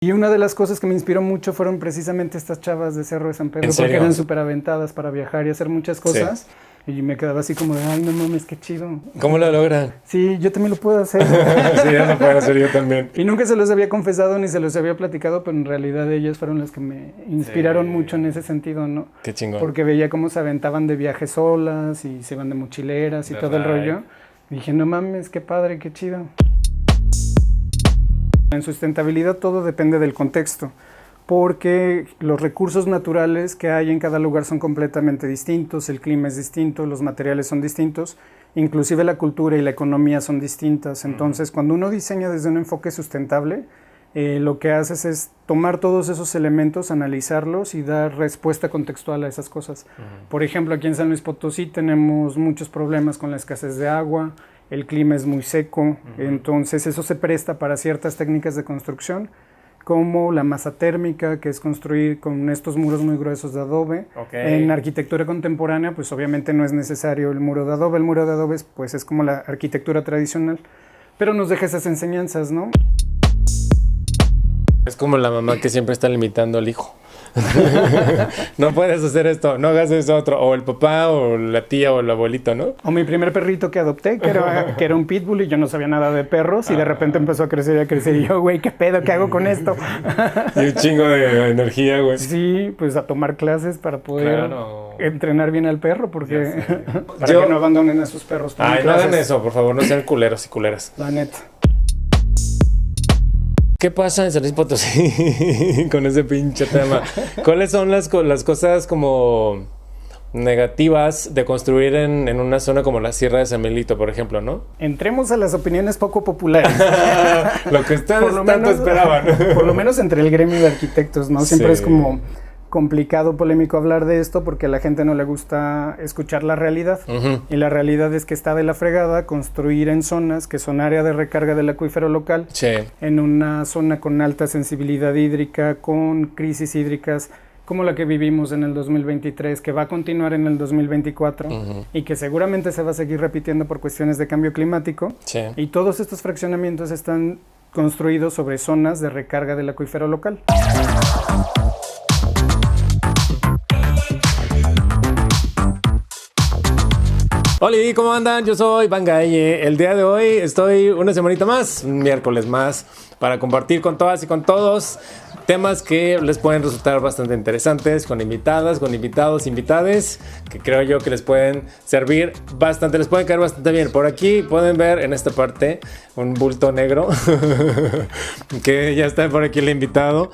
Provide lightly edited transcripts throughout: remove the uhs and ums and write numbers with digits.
Y una de las cosas que me inspiró mucho fueron precisamente estas chavas de Cerro de San Pedro, ¿En serio? porque eran súper aventadas para viajar y hacer muchas cosas. Sí. Y me quedaba así como de, ay, no mames, qué chido. ¿Cómo lo logran? Sí, yo también lo puedo hacer. Sí, ya lo puedo hacer yo también. Y nunca se los había confesado ni se los había platicado, pero en realidad ellas fueron las que me inspiraron mucho en ese sentido, ¿no? Qué chingón. Porque veía cómo se aventaban de viajes solas y se iban de mochileras y todo el rollo. Y dije, no mames, qué padre, qué chido. En sustentabilidad todo depende del contexto, porque los recursos naturales que hay en cada lugar son completamente distintos, el clima es distinto, los materiales son distintos, inclusive la cultura y la economía son distintas. Entonces, cuando uno diseña desde un enfoque sustentable, lo que haces es tomar todos esos elementos, analizarlos y dar respuesta contextual a esas cosas. Por ejemplo, aquí en San Luis Potosí tenemos muchos problemas con la escasez de agua, el clima es muy seco, entonces eso se presta para ciertas técnicas de construcción, como la masa térmica, que es construir con estos muros muy gruesos de adobe. En arquitectura contemporánea, pues obviamente no es necesario el muro de adobe pues es como la arquitectura tradicional, pero nos deja esas enseñanzas, ¿no? Es como la mamá que siempre está limitando al hijo. No puedes hacer esto, no hagas eso otro. O el papá, o la tía, o el abuelito, ¿no? O mi primer perrito que adopté, que era un pitbull y yo no sabía nada de perros. Y de repente empezó a crecer y a crecer. Y yo, güey, ¿qué pedo? ¿Qué hago con esto? Y un chingo de energía, güey. Sí, pues a tomar clases para poder entrenar bien al perro. Porque para que no abandonen a sus perros. Ay, no hagan eso, por favor, no sean culeros y culeras. La neta. ¿Qué pasa en San Luis Potosí con ese pinche tema? ¿Cuáles son las cosas como negativas de construir en una zona como la Sierra de San Miguelito, por ejemplo, ¿no? Entremos a las opiniones poco populares. Lo que ustedes tanto esperaban. Por lo menos entre el gremio de arquitectos, ¿no? Siempre es como complicado, polémico hablar de esto porque a la gente no le gusta escuchar la realidad. Y la realidad es que está de la fregada construir en zonas que son área de recarga del acuífero local, en una zona con alta sensibilidad hídrica, con crisis hídricas como la que vivimos en el 2023, que va a continuar en el 2024 y que seguramente se va a seguir repitiendo por cuestiones de cambio climático. Y todos estos fraccionamientos están construidos sobre zonas de recarga del acuífero local. Hola, ¿cómo andan? Yo soy Van Gaelle. El día de hoy estoy una semanita más, un miércoles más, para compartir con todas y con todos temas que les pueden resultar bastante interesantes, con invitadas, con invitados, invitades, que creo yo que les pueden servir bastante, les pueden caer bastante bien. Por aquí pueden ver en esta parte un bulto negro, que ya está por aquí el invitado.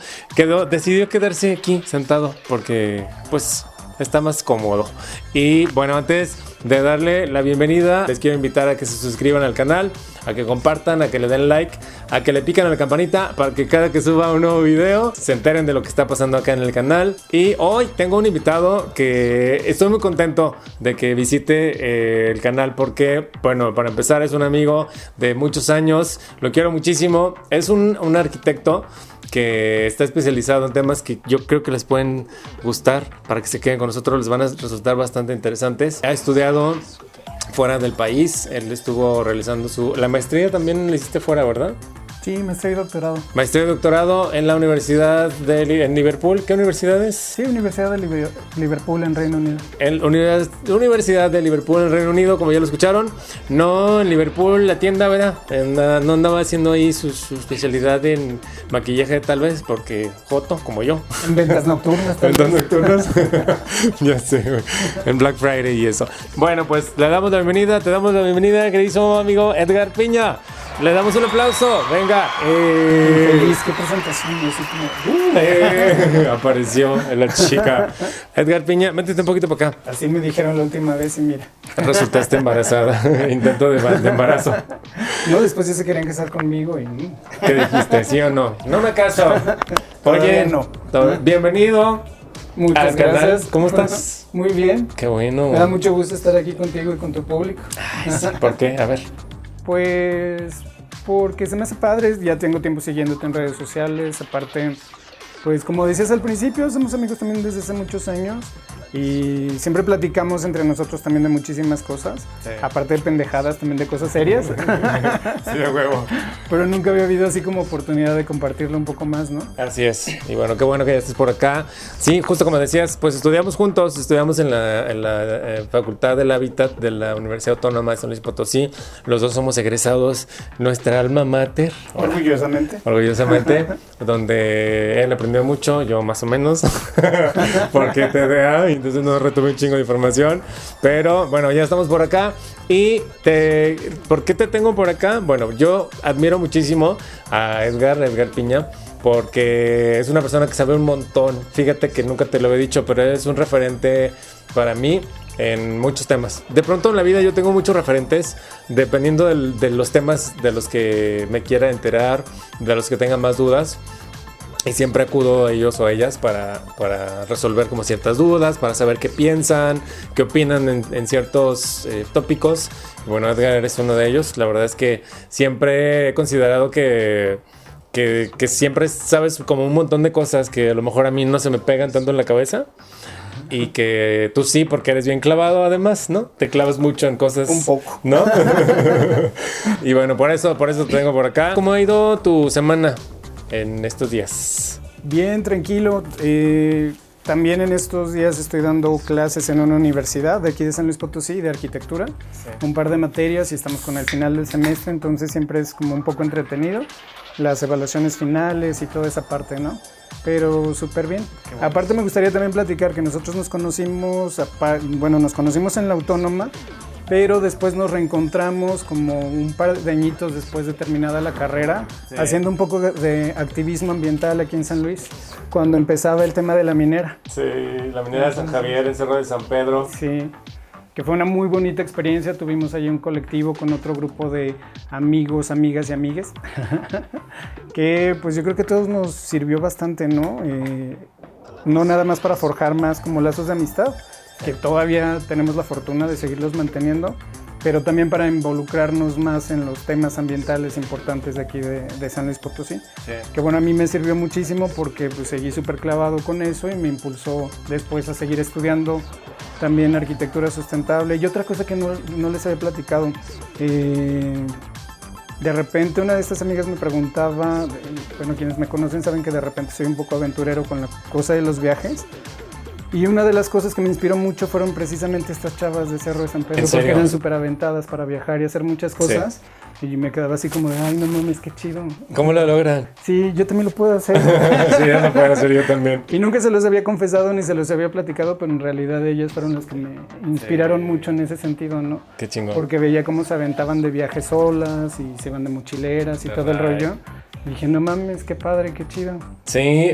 Decidió quedarse aquí sentado porque, pues, está más cómodo. Y bueno, antes de darle la bienvenida, les quiero invitar a que se suscriban al canal, a que compartan, a que le den like, a que le piquen a la campanita para que cada que suba un nuevo video se enteren de lo que está pasando acá en el canal. Y hoy tengo un invitado que estoy muy contento de que visite el canal porque, bueno, para empezar es un amigo de muchos años, lo quiero muchísimo, es un arquitecto que está especializado en temas que yo creo que les pueden gustar, para que se queden con nosotros, les van a resultar bastante interesantes. Ha estudiado fuera del país, él estuvo realizando la maestría también la hiciste fuera, ¿verdad? Sí, maestría y doctorado. Maestría y doctorado en la Universidad en Liverpool. ¿Qué universidad es? Sí, Universidad de Liverpool en Reino Unido. Universidad de Liverpool en Reino Unido, como ya lo escucharon. No en Liverpool, la tienda, ¿verdad? No andaba haciendo ahí su especialidad en maquillaje, tal vez, porque joto, como yo. En ventas nocturnas. Ventas nocturnas. Ya sé, güey. En Black Friday y eso. Bueno, pues te damos la bienvenida, queridísimo amigo Edgar Piña. Le damos un aplauso, venga. Feliz, qué presentación. Apareció la chica. Edgar Piña, métete un poquito para acá. Así me dijeron la última vez y mira. Resultaste embarazada. Intento de embarazo. No, después ya se querían casar conmigo y... ¿Qué dijiste? ¿Sí o no? No me caso. Oye, no. Bienvenido. Muchas gracias. ¿Cómo estás? Muy bien. Qué bueno. Me da mucho gusto estar aquí contigo y con tu público. Ay, sí. ¿Por qué? A ver. Pues porque se me hace padre, ya tengo tiempo siguiéndote en redes sociales, aparte, pues como decías al principio, somos amigos también desde hace muchos años Y siempre platicamos entre nosotros también de muchísimas cosas, aparte de pendejadas, también de cosas serias. Sí, de huevo. Pero nunca había habido así como oportunidad de compartirlo un poco más, ¿no? Así es. Y bueno, qué bueno que ya estés por acá. Sí, justo como decías, pues estudiamos juntos, estudiamos en la Facultad del Hábitat de la Universidad Autónoma de San Luis Potosí. Los dos somos egresados, nuestra alma mater. Orgullosamente. Orgullosamente, donde él aprendió mucho, yo más o menos, porque TDA, y entonces no retuve un chingo de información. Pero bueno, ya estamos por acá. Y ¿por qué te tengo por acá? Bueno, yo admiro muchísimo a Edgar Piña, porque es una persona que sabe un montón. Fíjate que nunca te lo he dicho, pero es un referente para mí en muchos temas. De pronto en la vida yo tengo muchos referentes, dependiendo de los temas de los que me quiera enterar, de los que tenga más dudas. Y siempre acudo a ellos o a ellas para resolver como ciertas dudas, para saber qué piensan, qué opinan en ciertos tópicos. Y bueno, Edgar es uno de ellos. La verdad es que siempre he considerado que siempre sabes como un montón de cosas que a lo mejor a mí no se me pegan tanto en la cabeza. Y que tú sí, porque eres bien clavado además, ¿no? Te clavas mucho en cosas. Un poco. ¿No? Y bueno, por eso te tengo por acá. ¿Cómo ha ido tu semana en estos días? Bien, tranquilo. También en estos días estoy dando clases en una universidad de aquí de San Luis Potosí, de arquitectura. Sí. Un par de materias y estamos con el final del semestre, entonces siempre es como un poco entretenido. Las evaluaciones finales y toda esa parte, ¿no? Pero súper bien. Bueno. Aparte me gustaría también platicar que nosotros nos conocimos en la Autónoma, pero después nos reencontramos como un par de añitos después de terminada la carrera, sí, haciendo un poco de activismo ambiental aquí en San Luis, cuando empezaba el tema de la minera. Sí, la minera de San Javier, el Cerro de San Pedro. Sí, que fue una muy bonita experiencia. Tuvimos ahí un colectivo con otro grupo de amigos, amigas y amigues, que pues yo creo que a todos nos sirvió bastante, ¿no? No nada más para forjar más como lazos de amistad, que todavía tenemos la fortuna de seguirlos manteniendo, pero también para involucrarnos más en los temas ambientales importantes de aquí de San Luis Potosí. Sí. Que bueno, a mí me sirvió muchísimo porque pues, seguí súper clavado con eso y me impulsó después a seguir estudiando también arquitectura sustentable. Y otra cosa que no les había platicado, de repente una de estas amigas me preguntaba, bueno, quienes me conocen saben que de repente soy un poco aventurero con la cosa de los viajes. Y una de las cosas que me inspiró mucho fueron precisamente estas chavas de Cerro de San Pedro, porque eran súper aventadas para viajar y hacer muchas cosas. Sí. Y me quedaba así como de, ay, no mames, qué chido. ¿Cómo lo logran? Sí, yo también lo puedo hacer. Sí, ya lo puedo hacer yo también. Y nunca se los había confesado ni se los había platicado, pero en realidad ellas fueron las que me inspiraron mucho en ese sentido, ¿no? Qué chingón. Porque veía cómo se aventaban de viajes solas y se iban de mochileras y todo el rollo. Y dije, no mames, qué padre, qué chido. Sí,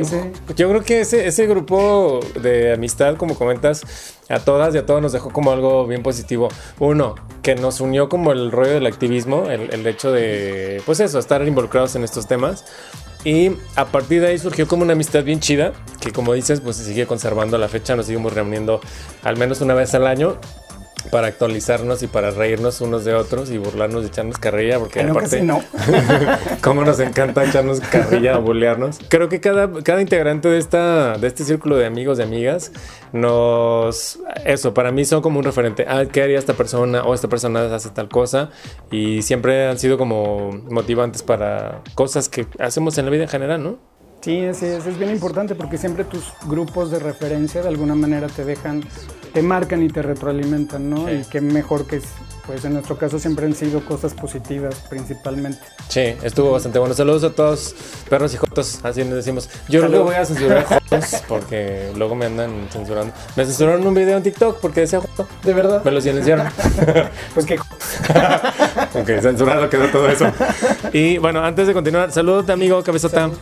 yo creo que ese grupo de amistad, como comentas, a todas y a todos nos dejó como algo bien positivo. Uno, que nos unió como el rollo del activismo, el hecho de, pues eso, estar involucrados en estos temas. Y a partir de ahí surgió como una amistad bien chida, que como dices, pues se sigue conservando a la fecha. Nos seguimos reuniendo al menos una vez al año para actualizarnos y para reírnos unos de otros y burlarnos y echarnos carrilla, porque no, aparte no. cómo nos encanta echarnos carrilla o bulearnos. Creo que cada integrante de este círculo de amigos y amigas para mí son como un referente. ¿Qué haría esta persona? O esta persona hace tal cosa, y siempre han sido como motivantes para cosas que hacemos en la vida en general, ¿no? Sí, así es bien importante porque siempre tus grupos de referencia de alguna manera te marcan y te retroalimentan, ¿no? Sí. Y qué mejor que, pues en nuestro caso siempre han sido cosas positivas principalmente. Sí, estuvo bastante bueno. Saludos a todos, perros y jotos, así les decimos. Yo no voy a censurar jotos porque luego me andan censurando. Me censuraron un video en TikTok porque decía joto. ¿De verdad? Me lo silenciaron. Pues que Ok, censurado quedó todo eso. Y bueno, antes de continuar, saludos amigo Cabezota. Sí.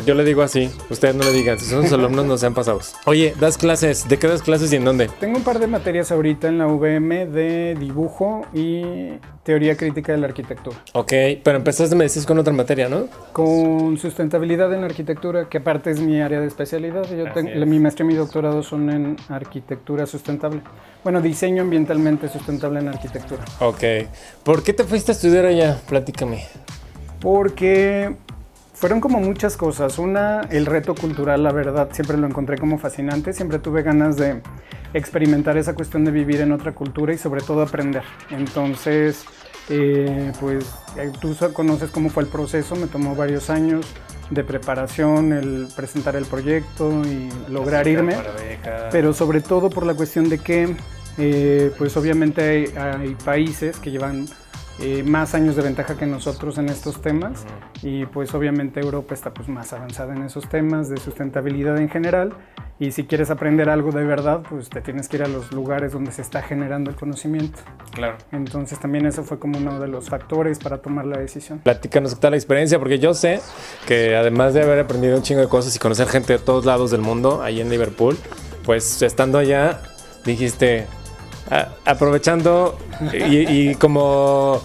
Yo le digo así, ustedes no le digan, si son sus alumnos no sean pasados. Oye, ¿das clases? ¿De qué das clases y en dónde? Tengo un par de materias ahorita en la UVM de dibujo y teoría crítica de la arquitectura. Ok, pero empezaste, me dices, con otra materia, ¿no? Con sustentabilidad en la arquitectura, que aparte es mi área de especialidad. Mi maestría y mi doctorado son en arquitectura sustentable. Bueno, diseño ambientalmente sustentable en arquitectura. Ok. ¿Por qué te fuiste a estudiar allá? Platícame. Porque fueron como muchas cosas. Una, el reto cultural, la verdad, siempre lo encontré como fascinante. Siempre tuve ganas de experimentar esa cuestión de vivir en otra cultura y sobre todo aprender. Entonces, pues tú conoces cómo fue el proceso, me tomó varios años de preparación, el presentar el proyecto y lograr irme, pero sobre todo por la cuestión de que pues obviamente hay países que llevan más años de ventaja que nosotros en estos temas y pues obviamente Europa está pues más avanzada en esos temas de sustentabilidad en general y si quieres aprender algo de verdad pues te tienes que ir a los lugares donde se está generando el conocimiento. Claro. Entonces también eso fue como uno de los factores para tomar la decisión. Platícanos qué tal la experiencia, porque yo sé que además de haber aprendido un chingo de cosas y conocer gente de todos lados del mundo, ahí en Liverpool, pues estando allá dijiste, aprovechando y como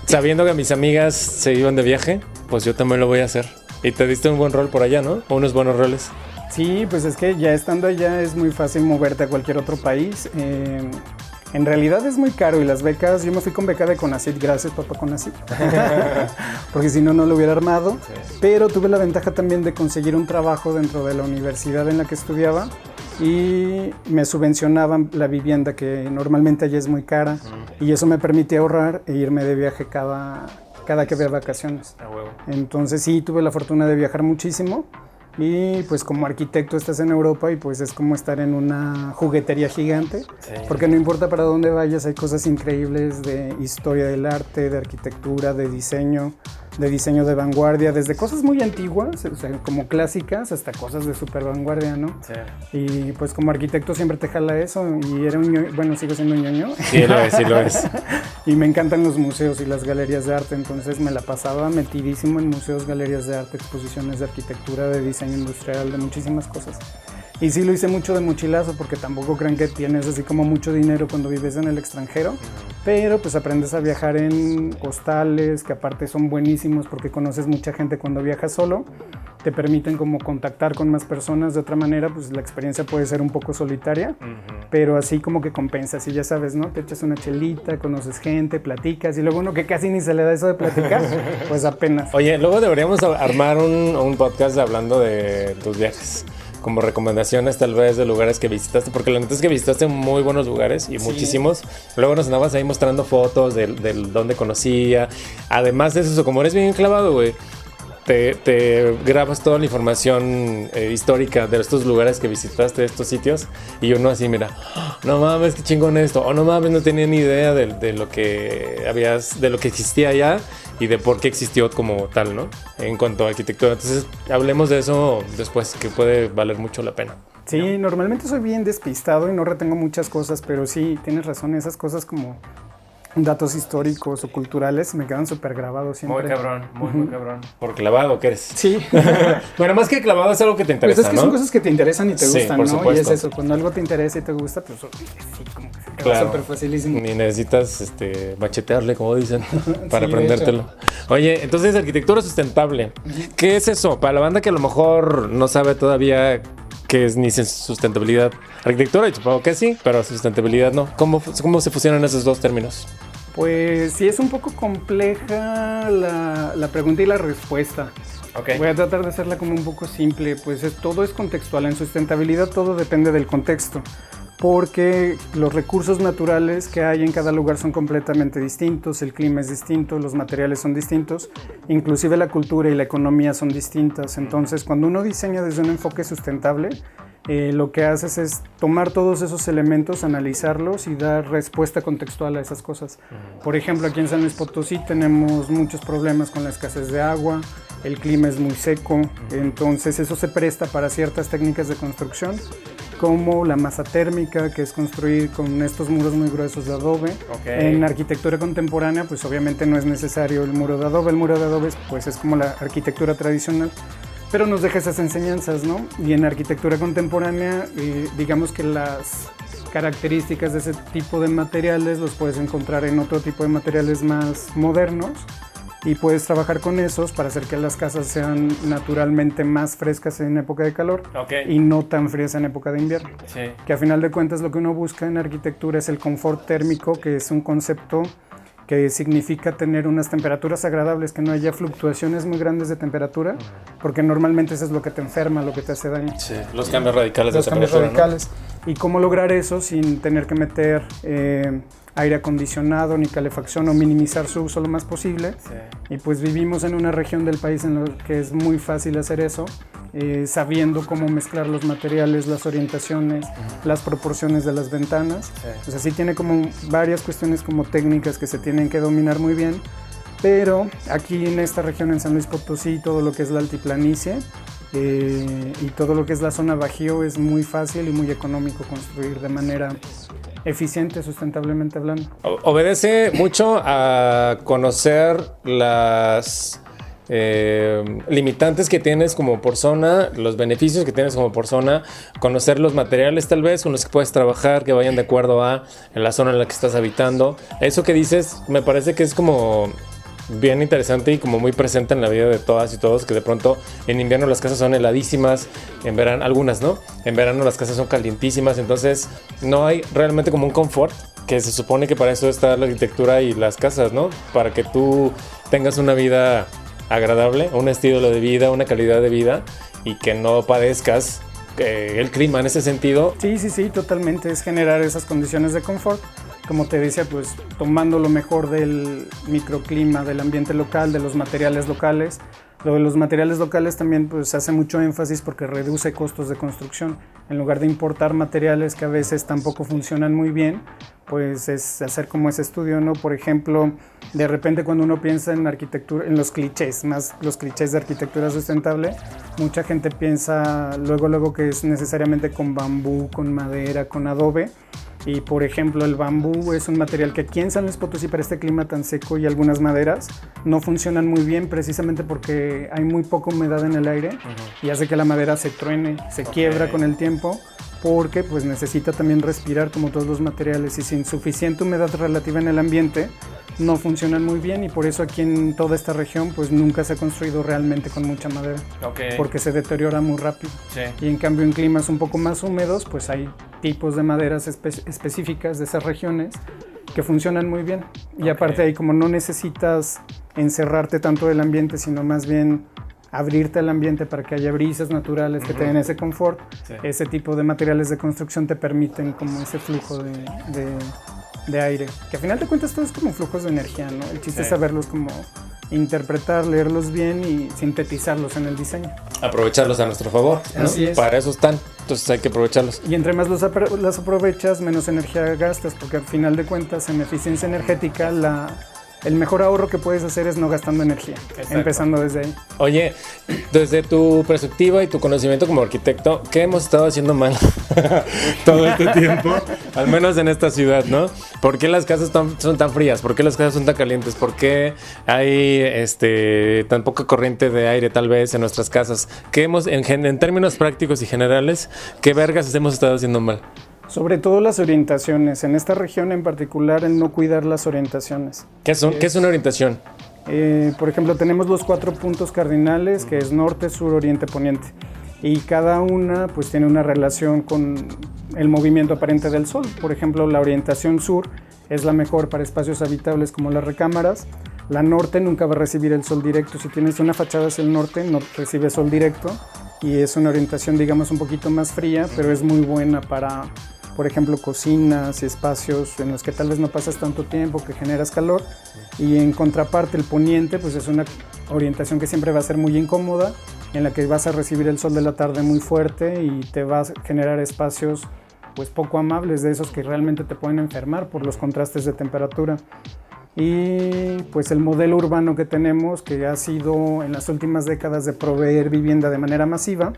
sabiendo que mis amigas se iban de viaje, pues yo también lo voy a hacer. Y te diste un buen rol por allá, ¿no? O unos buenos roles. Sí, pues es que ya estando allá es muy fácil moverte a cualquier otro país. En realidad es muy caro y las becas, yo me fui con beca de CONACYT, gracias papá CONACYT, porque si no, no lo hubiera armado. Sí. Pero tuve la ventaja también de conseguir un trabajo dentro de la universidad en la que estudiaba y me subvencionaban la vivienda que normalmente allá es muy cara y eso me permitía ahorrar e irme de viaje cada que había vacaciones. Entonces sí, tuve la fortuna de viajar muchísimo. Y pues como arquitecto estás en Europa y pues es como estar en una juguetería gigante, sí. Porque no importa para dónde vayas, hay cosas increíbles de historia del arte, de arquitectura, de diseño de vanguardia, desde cosas muy antiguas, o sea, como clásicas, hasta cosas de super vanguardia, ¿no? Sí. Y pues como arquitecto siempre te jala eso y era un ñoño, bueno, sigo siendo un ñoño. Sí lo es. Y me encantan los museos y las galerías de arte, entonces me la pasaba metidísimo en museos, galerías de arte, exposiciones de arquitectura, de diseño industrial, de muchísimas cosas. Y sí lo hice mucho de mochilazo porque tampoco creen que tienes así como mucho dinero cuando vives en el extranjero, pero pues aprendes a viajar en hostales que aparte son buenísimos porque conoces mucha gente cuando viajas solo, te permiten como contactar con más personas de otra manera, pues la experiencia puede ser un poco solitaria, pero así como que compensas y ya sabes, ¿no? Te echas una chelita, conoces gente, platicas y luego uno que casi ni se le da eso de platicar, pues apenas. Oye, luego deberíamos armar un podcast hablando de tus viajes. Como recomendaciones tal vez de lugares que visitaste, porque la neta es que visitaste muy buenos lugares y sí. Muchísimos. Luego nos andabas ahí mostrando fotos de donde conocía. Además de eso, como eres bien clavado, güey, te grabas toda la información histórica de estos lugares que visitaste, de estos sitios, y uno así, mira, no mames, qué chingón esto, o no mames, no tenía ni idea de lo que existía allá y de por qué existió como tal, ¿no? En cuanto a arquitectura. Entonces, hablemos de eso después, que puede valer mucho la pena. Sí, ¿no? Normalmente soy bien despistado y no retengo muchas cosas, pero sí, tienes razón, esas cosas como datos históricos o culturales me quedan súper grabados siempre. Muy cabrón, muy cabrón. ¿Por clavado que eres? Sí. Bueno, más que clavado es algo que te interesa, pues es que ¿no? son cosas que te interesan y te gustan, por ¿no? supuesto. Y es eso, cuando algo te interesa y te gusta, pues sí, como que se te va súper facilísimo. Ni necesitas machetearle, como dicen, para sí, aprendértelo. Oye, entonces, arquitectura sustentable. ¿Qué es eso? Para la banda que a lo mejor no sabe todavía qué es ni sustentabilidad. Arquitectura, supongo que sí, pero sustentabilidad no. ¿Cómo se fusionan esos dos términos? Pues sí, es un poco compleja la pregunta y la respuesta. Okay. Voy a tratar de hacerla como un poco simple, pues todo es contextual. En sustentabilidad todo depende del contexto, porque los recursos naturales que hay en cada lugar son completamente distintos, el clima es distinto, los materiales son distintos, inclusive la cultura y la economía son distintas. Entonces, cuando uno diseña desde un enfoque sustentable, lo que haces es tomar todos esos elementos, analizarlos y dar respuesta contextual a esas cosas. Por ejemplo, aquí en San Luis Potosí tenemos muchos problemas con la escasez de agua, el clima es muy seco, entonces eso se presta para ciertas técnicas de construcción, como la masa térmica, que es construir con estos muros muy gruesos de adobe. Okay. En arquitectura contemporánea, pues obviamente no es necesario el muro de adobe pues es como la arquitectura tradicional, pero nos deja esas enseñanzas, ¿no? Y en arquitectura contemporánea, digamos que las características de ese tipo de materiales los puedes encontrar en otro tipo de materiales más modernos y puedes trabajar con esos para hacer que las casas sean naturalmente más frescas en época de calor. Okay. Y no tan frías en época de invierno. Sí. Que a final de cuentas lo que uno busca en arquitectura es el confort térmico, que es un concepto que significa tener unas temperaturas agradables, que no haya fluctuaciones muy grandes de temperatura, porque normalmente eso es lo que te enferma, lo que te hace daño. Sí, los cambios radicales de temperatura, radicales. ¿Y cómo lograr eso sin tener que meter aire acondicionado ni calefacción o minimizar su uso lo más posible? Sí. Y pues vivimos en una región del país en la que es muy fácil hacer eso, sabiendo cómo mezclar los materiales, las orientaciones, las proporciones de las ventanas. Sí. O sea, sí tiene como varias cuestiones como técnicas que se tienen que dominar muy bien, pero aquí en esta región, en San Luis Potosí, todo lo que es la altiplanicie y todo lo que es la zona bajío es muy fácil y muy económico construir de manera eficiente, sustentablemente hablando. Obedece mucho a conocer las limitantes que tienes como por zona, los beneficios que tienes como por zona, conocer los materiales tal vez con los que puedes trabajar, que vayan de acuerdo a la zona en la que estás habitando. Eso que dices me parece que es como bien interesante y como muy presente en la vida de todas y todos, que de pronto en invierno las casas son heladísimas, en verano, algunas, ¿no? En verano las casas son calientísimas, entonces no hay realmente como un confort, que se supone que para eso está la arquitectura y las casas, ¿no? Para que tú tengas una vida agradable, un estilo de vida, una calidad de vida y que no padezcas el clima en ese sentido. Sí, totalmente, es generar esas condiciones de confort. Como te decía, pues tomando lo mejor del microclima, del ambiente local, de los materiales locales. Lo de los materiales locales también pues hace mucho énfasis porque reduce costos de construcción. En lugar de importar materiales que a veces tampoco funcionan muy bien, pues es hacer como ese estudio, ¿no? Por ejemplo, de repente cuando uno piensa en arquitectura, en los clichés, más los clichés de arquitectura sustentable, mucha gente piensa luego que es necesariamente con bambú, con madera, con adobe. Y por ejemplo el bambú es un material que aquí en San Luis Potosí para este clima tan seco y algunas maderas no funcionan muy bien precisamente porque hay muy poca humedad en el aire y hace que la madera se truene, se quiebra con el tiempo porque pues necesita también respirar como todos los materiales y sin suficiente humedad relativa en el ambiente no funcionan muy bien y por eso aquí en toda esta región pues nunca se ha construido realmente con mucha madera porque se deteriora muy rápido. Y en cambio en climas un poco más húmedos pues hay tipos de maderas específicas de esas regiones que funcionan muy bien y aparte ahí como no necesitas encerrarte tanto del ambiente sino más bien abrirte al ambiente para que haya brisas naturales que te den ese confort, ese tipo de materiales de construcción te permiten como ese flujo de aire, que al final de cuentas todo es como flujos de energía, ¿no? El chiste es saberlos como interpretar, leerlos bien y sintetizarlos en el diseño. Aprovecharlos a nuestro favor, ¿no? Así es. Para eso están, entonces hay que aprovecharlos. Y entre más los aprovechas, menos energía gastas, porque al final de cuentas en eficiencia energética el mejor ahorro que puedes hacer es no gastando energía, empezando desde ahí. Oye, desde tu perspectiva y tu conocimiento como arquitecto, ¿qué hemos estado haciendo mal todo este tiempo? Al menos en esta ciudad, ¿no? ¿Por qué las casas son tan frías? ¿Por qué las casas son tan calientes? ¿Por qué hay tan poca corriente de aire tal vez en nuestras casas? ¿Qué en términos prácticos y generales, qué vergas hemos estado haciendo mal? Sobre todo las orientaciones. En esta región en particular, el no cuidar las orientaciones. ¿Qué es una orientación? Por ejemplo, tenemos los 4 puntos cardinales, que es norte, sur, oriente, poniente. Y cada una pues tiene una relación con el movimiento aparente del sol. Por ejemplo, la orientación sur es la mejor para espacios habitables como las recámaras. La norte nunca va a recibir el sol directo. Si tienes una fachada hacia el norte, no recibe sol directo. Y es una orientación, digamos, un poquito más fría, pero es muy buena para, por ejemplo, cocinas y espacios en los que tal vez no pasas tanto tiempo, que generas calor. Y en contraparte, el poniente, pues es una orientación que siempre va a ser muy incómoda, en la que vas a recibir el sol de la tarde muy fuerte y te va a generar espacios pues poco amables, de esos que realmente te pueden enfermar por los contrastes de temperatura. Y pues el modelo urbano que tenemos, que ha sido en las últimas décadas de proveer vivienda de manera masiva,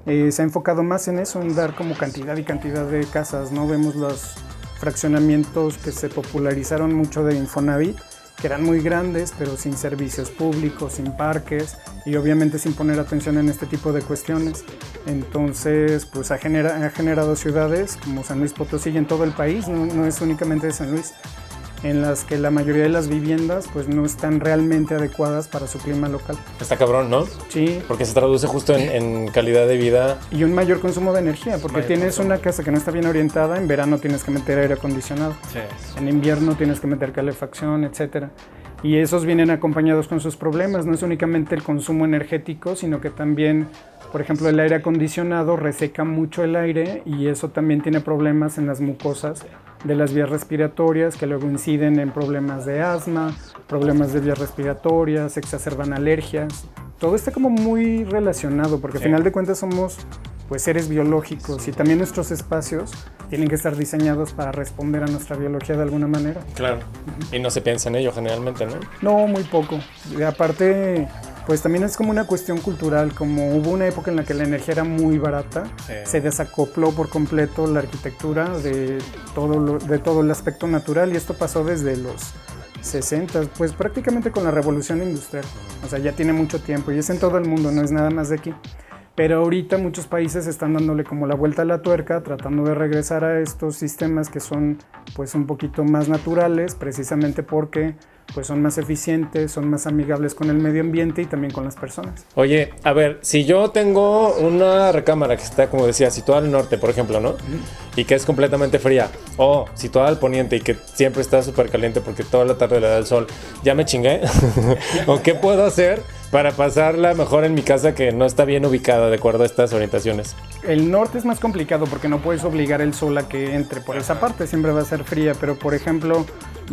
se ha enfocado más en eso, en dar como cantidad y cantidad de casas, ¿no? Vemos los fraccionamientos que se popularizaron mucho de Infonavit, que eran muy grandes, pero sin servicios públicos, sin parques y obviamente sin poner atención en este tipo de cuestiones. Entonces, pues ha generado ciudades como San Luis Potosí y en todo el país, no es únicamente de San Luis, en las que la mayoría de las viviendas pues no están realmente adecuadas para su clima local. Está cabrón, ¿no? Sí. Porque se traduce justo en calidad de vida. Y un mayor consumo de energía, porque tienes una casa que no está bien orientada, en verano tienes que meter aire acondicionado. Sí. En invierno tienes que meter calefacción, etc. Y esos vienen acompañados con sus problemas. No es únicamente el consumo energético, sino que también, por ejemplo, el aire acondicionado reseca mucho el aire y eso también tiene problemas en las mucosas de las vías respiratorias que luego inciden en problemas de asma, problemas de vías respiratorias, exacerban alergias. Todo está como muy relacionado porque al final de cuentas somos pues seres biológicos y también nuestros espacios tienen que estar diseñados para responder a nuestra biología de alguna manera. Claro. Y no se piensa en ello generalmente, ¿no? No, muy poco. Y aparte, pues también es como una cuestión cultural, como hubo una época en la que la energía era muy barata, se desacopló por completo la arquitectura de todo el aspecto natural y esto pasó desde los 60, pues prácticamente con la revolución industrial. O sea, ya tiene mucho tiempo y es en todo el mundo, no es nada más de aquí. Pero ahorita muchos países están dándole como la vuelta a la tuerca, tratando de regresar a estos sistemas que son pues un poquito más naturales, precisamente porque pues son más eficientes, son más amigables con el medio ambiente y también con las personas. Oye, a ver, si yo tengo una recámara que está, como decía, situada al norte, por ejemplo, ¿no? Y que es completamente fría, o situada al poniente y que siempre está súper caliente porque toda la tarde le da el sol, ¿ya me chingué? ¿O qué puedo hacer para pasarla mejor en mi casa que no está bien ubicada de acuerdo a estas orientaciones? El norte es más complicado porque no puedes obligar el sol a que entre por esa parte, siempre va a ser fría, pero por ejemplo,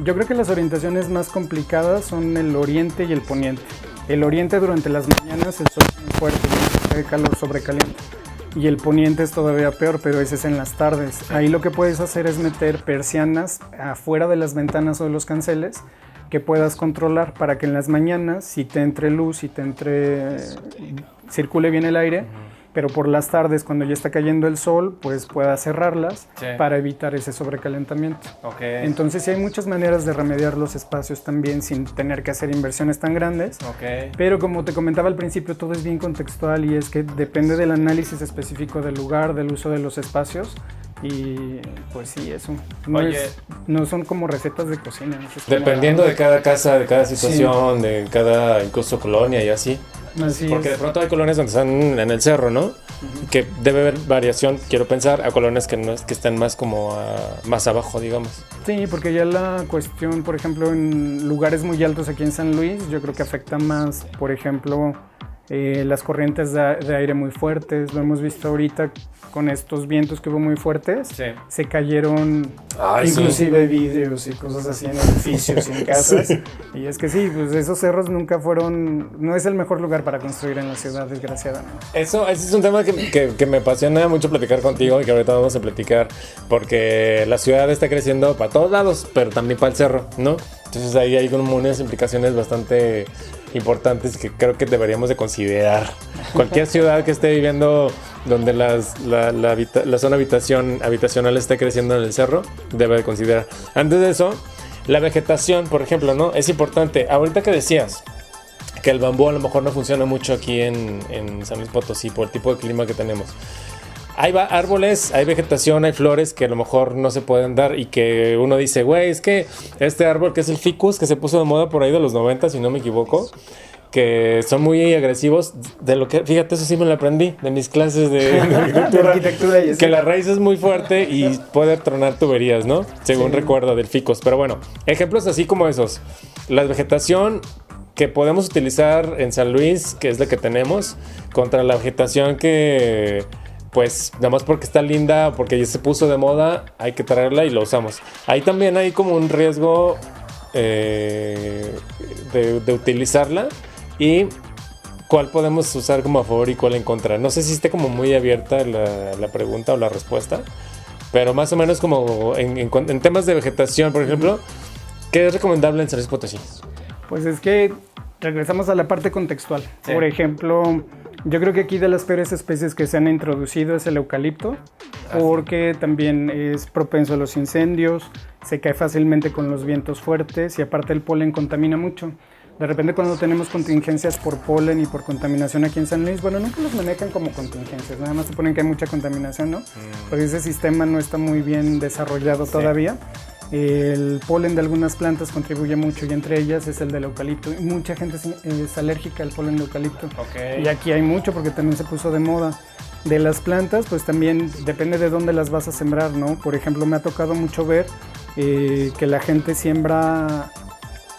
yo creo que las orientaciones más complicadas son el oriente y el poniente. El oriente durante las mañanas el sol es muy fuerte, el calor sobrecaliente. Y el poniente es todavía peor, pero ese es en las tardes. Ahí lo que puedes hacer es meter persianas afuera de las ventanas o de los canceles que puedas controlar para que en las mañanas si te entre luz, circule bien el aire, pero por las tardes cuando ya está cayendo el sol, pues puedas cerrarlas para evitar ese sobrecalentamiento. Entonces sí hay muchas maneras de remediar los espacios también sin tener que hacer inversiones tan grandes, pero como te comentaba al principio, todo es bien contextual y es que depende del análisis específico del lugar, del uso de los espacios. Y pues sí, eso no son como recetas de cocina. Dependiendo de cada casa, de cada situación, de cada incluso colonia y así. Porque de pronto hay colonias donde están en el cerro, ¿no? Que debe haber variación, quiero pensar, a colonias que están más como más abajo, digamos. Sí, porque ya la cuestión, por ejemplo, en lugares muy altos aquí en San Luis, yo creo que afecta más, por ejemplo, las corrientes de aire muy fuertes. Lo hemos visto ahorita con estos vientos que hubo muy fuertes. Se cayeron inclusive vidrios y cosas así en edificios y en casas. Y es que sí, pues esos cerros no es el mejor lugar para construir en la ciudad, desgraciadamente. Ese es un tema que me apasiona mucho platicar contigo y que ahorita vamos a platicar, porque la ciudad está creciendo para todos lados, pero también para el cerro, ¿no? Entonces ahí hay como unas implicaciones bastante importantes que creo que deberíamos de considerar. Cualquier ciudad que esté viviendo donde la zona habitacional esté creciendo en el cerro, debe de considerar. Antes de eso, la vegetación, por ejemplo, ¿no? Es importante. Ahorita que decías que el bambú a lo mejor no funciona mucho aquí en San Luis Potosí por el tipo de clima que tenemos. Hay árboles, hay vegetación, hay flores que a lo mejor no se pueden dar y que uno dice, güey, es que este árbol que es el ficus, que se puso de moda por ahí de los 90, si no me equivoco, que son muy agresivos, de lo que, fíjate, eso sí me lo aprendí de mis clases de arquitectura, que la raíz es muy fuerte y puede tronar tuberías, ¿no? Según recuerdo del ficus. Pero bueno, ejemplos así como esos. La vegetación que podemos utilizar en San Luis, que es la que tenemos, contra la vegetación que, pues, nada más porque está linda, porque ya se puso de moda, hay que traerla y lo usamos. Ahí también hay como un riesgo de utilizarla. ¿Y cuál podemos usar como a favor y cuál en contra? No sé si esté como muy abierta la pregunta o la respuesta, pero más o menos como en temas de vegetación, por ejemplo, ¿qué es recomendable en San Luis Potosí? Pues es que regresamos a la parte contextual. Por ejemplo, yo creo que aquí de las peores especies que se han introducido es el eucalipto, porque también es propenso a los incendios, se cae fácilmente con los vientos fuertes y aparte el polen contamina mucho. De repente cuando tenemos contingencias por polen y por contaminación aquí en San Luis, bueno, nunca los manejan como contingencias, nada más se ponen que hay mucha contaminación, ¿no? Porque ese sistema no está muy bien desarrollado todavía. El polen de algunas plantas contribuye mucho y entre ellas es el del eucalipto. Y mucha gente es alérgica al polen de eucalipto. Y aquí hay mucho porque también se puso de moda. De las plantas, pues también depende de dónde las vas a sembrar, ¿no? Por ejemplo, me ha tocado mucho ver que la gente siembra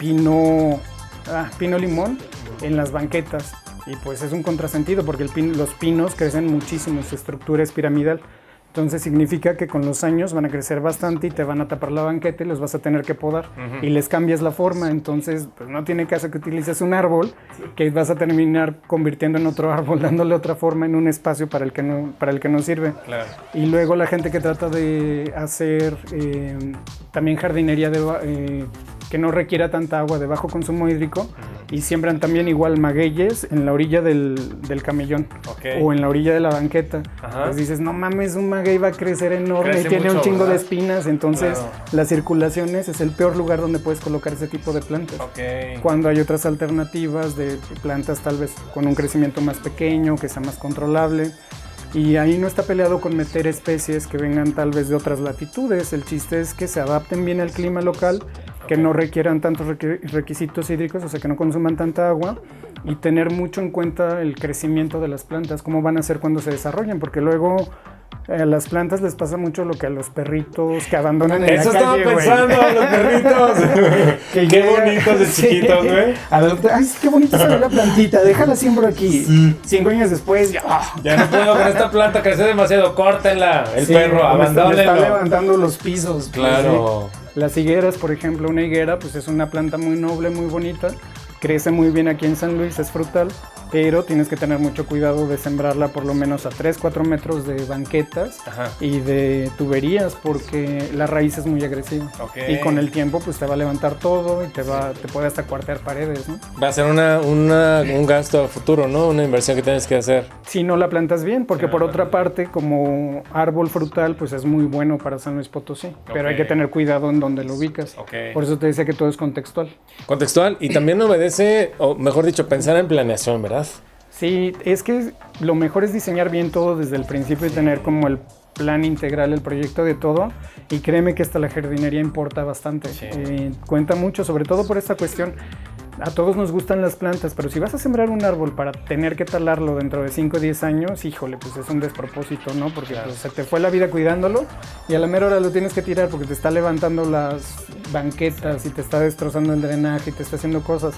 pino limón en las banquetas. Y pues es un contrasentido porque los pinos crecen muchísimo, su estructura es piramidal. Entonces significa que con los años van a crecer bastante y te van a tapar la banqueta y los vas a tener que podar. Y les cambias la forma. Entonces pues no tiene caso que utilices un árbol que vas a terminar convirtiendo en otro árbol, dándole otra forma en un espacio para el que no sirve. Claro. Y luego la gente que trata de hacer también jardinería que no requiera tanta agua, de bajo consumo hídrico, y siembran también igual magueyes en la orilla del camellón o en la orilla de la banqueta. Pues dices, no mames, un maguey va a crecer enorme y tiene un chingo, ¿verdad?, de espinas. Entonces las circulaciones es el peor lugar donde puedes colocar ese tipo de plantas. Cuando hay otras alternativas de plantas tal vez con un crecimiento más pequeño, que sea más controlable. Y ahí no está peleado con meter especies que vengan tal vez de otras latitudes. El chiste es que se adapten bien al clima local, que no requieran tantos requisitos hídricos, o sea, que no consuman tanta agua, y tener mucho en cuenta el crecimiento de las plantas, cómo van a ser cuando se desarrollen, porque luego a las plantas les pasa mucho lo que a los perritos que abandonan en la calle. Eso estaba pensando, a los perritos. Qué bonitos de chiquitos, güey. Ay, qué bonita se ve la plantita, déjala siempre aquí. 5 años después, ya no puedo con esta planta, crecer demasiado, córtenla. El perro, abandónenlo. Está levantando los pisos. Claro. Pues, las higueras, por ejemplo, una higuera pues es una planta muy noble, muy bonita, crece muy bien aquí en San Luis, es frutal, pero tienes que tener mucho cuidado de sembrarla por lo menos a 3-4 metros de banquetas y de tuberías, porque la raíz es muy agresiva. Y con el tiempo pues te va a levantar todo y te puede hasta cuartear paredes, ¿no? Va a ser un gasto a futuro, ¿no? Una inversión que tienes que hacer. Si no la plantas bien, porque por otra parte, como árbol frutal, pues es muy bueno para San Luis Potosí, pero hay que tener cuidado en donde lo ubicas. Por eso te decía que todo es contextual. Contextual, y también obedece, o mejor dicho, pensar en planeación, ¿verdad? Sí, es que lo mejor es diseñar bien todo desde el principio y tener como el plan integral, el proyecto de todo, y créeme que hasta la jardinería importa bastante. Cuenta mucho, sobre todo por esta cuestión. A todos nos gustan las plantas, pero si vas a sembrar un árbol para tener que talarlo dentro de 5 o 10 años, híjole, pues es un despropósito, ¿no? Porque pues, se te fue la vida cuidándolo y a la mera hora lo tienes que tirar porque te está levantando las banquetas y te está destrozando el drenaje y te está haciendo cosas.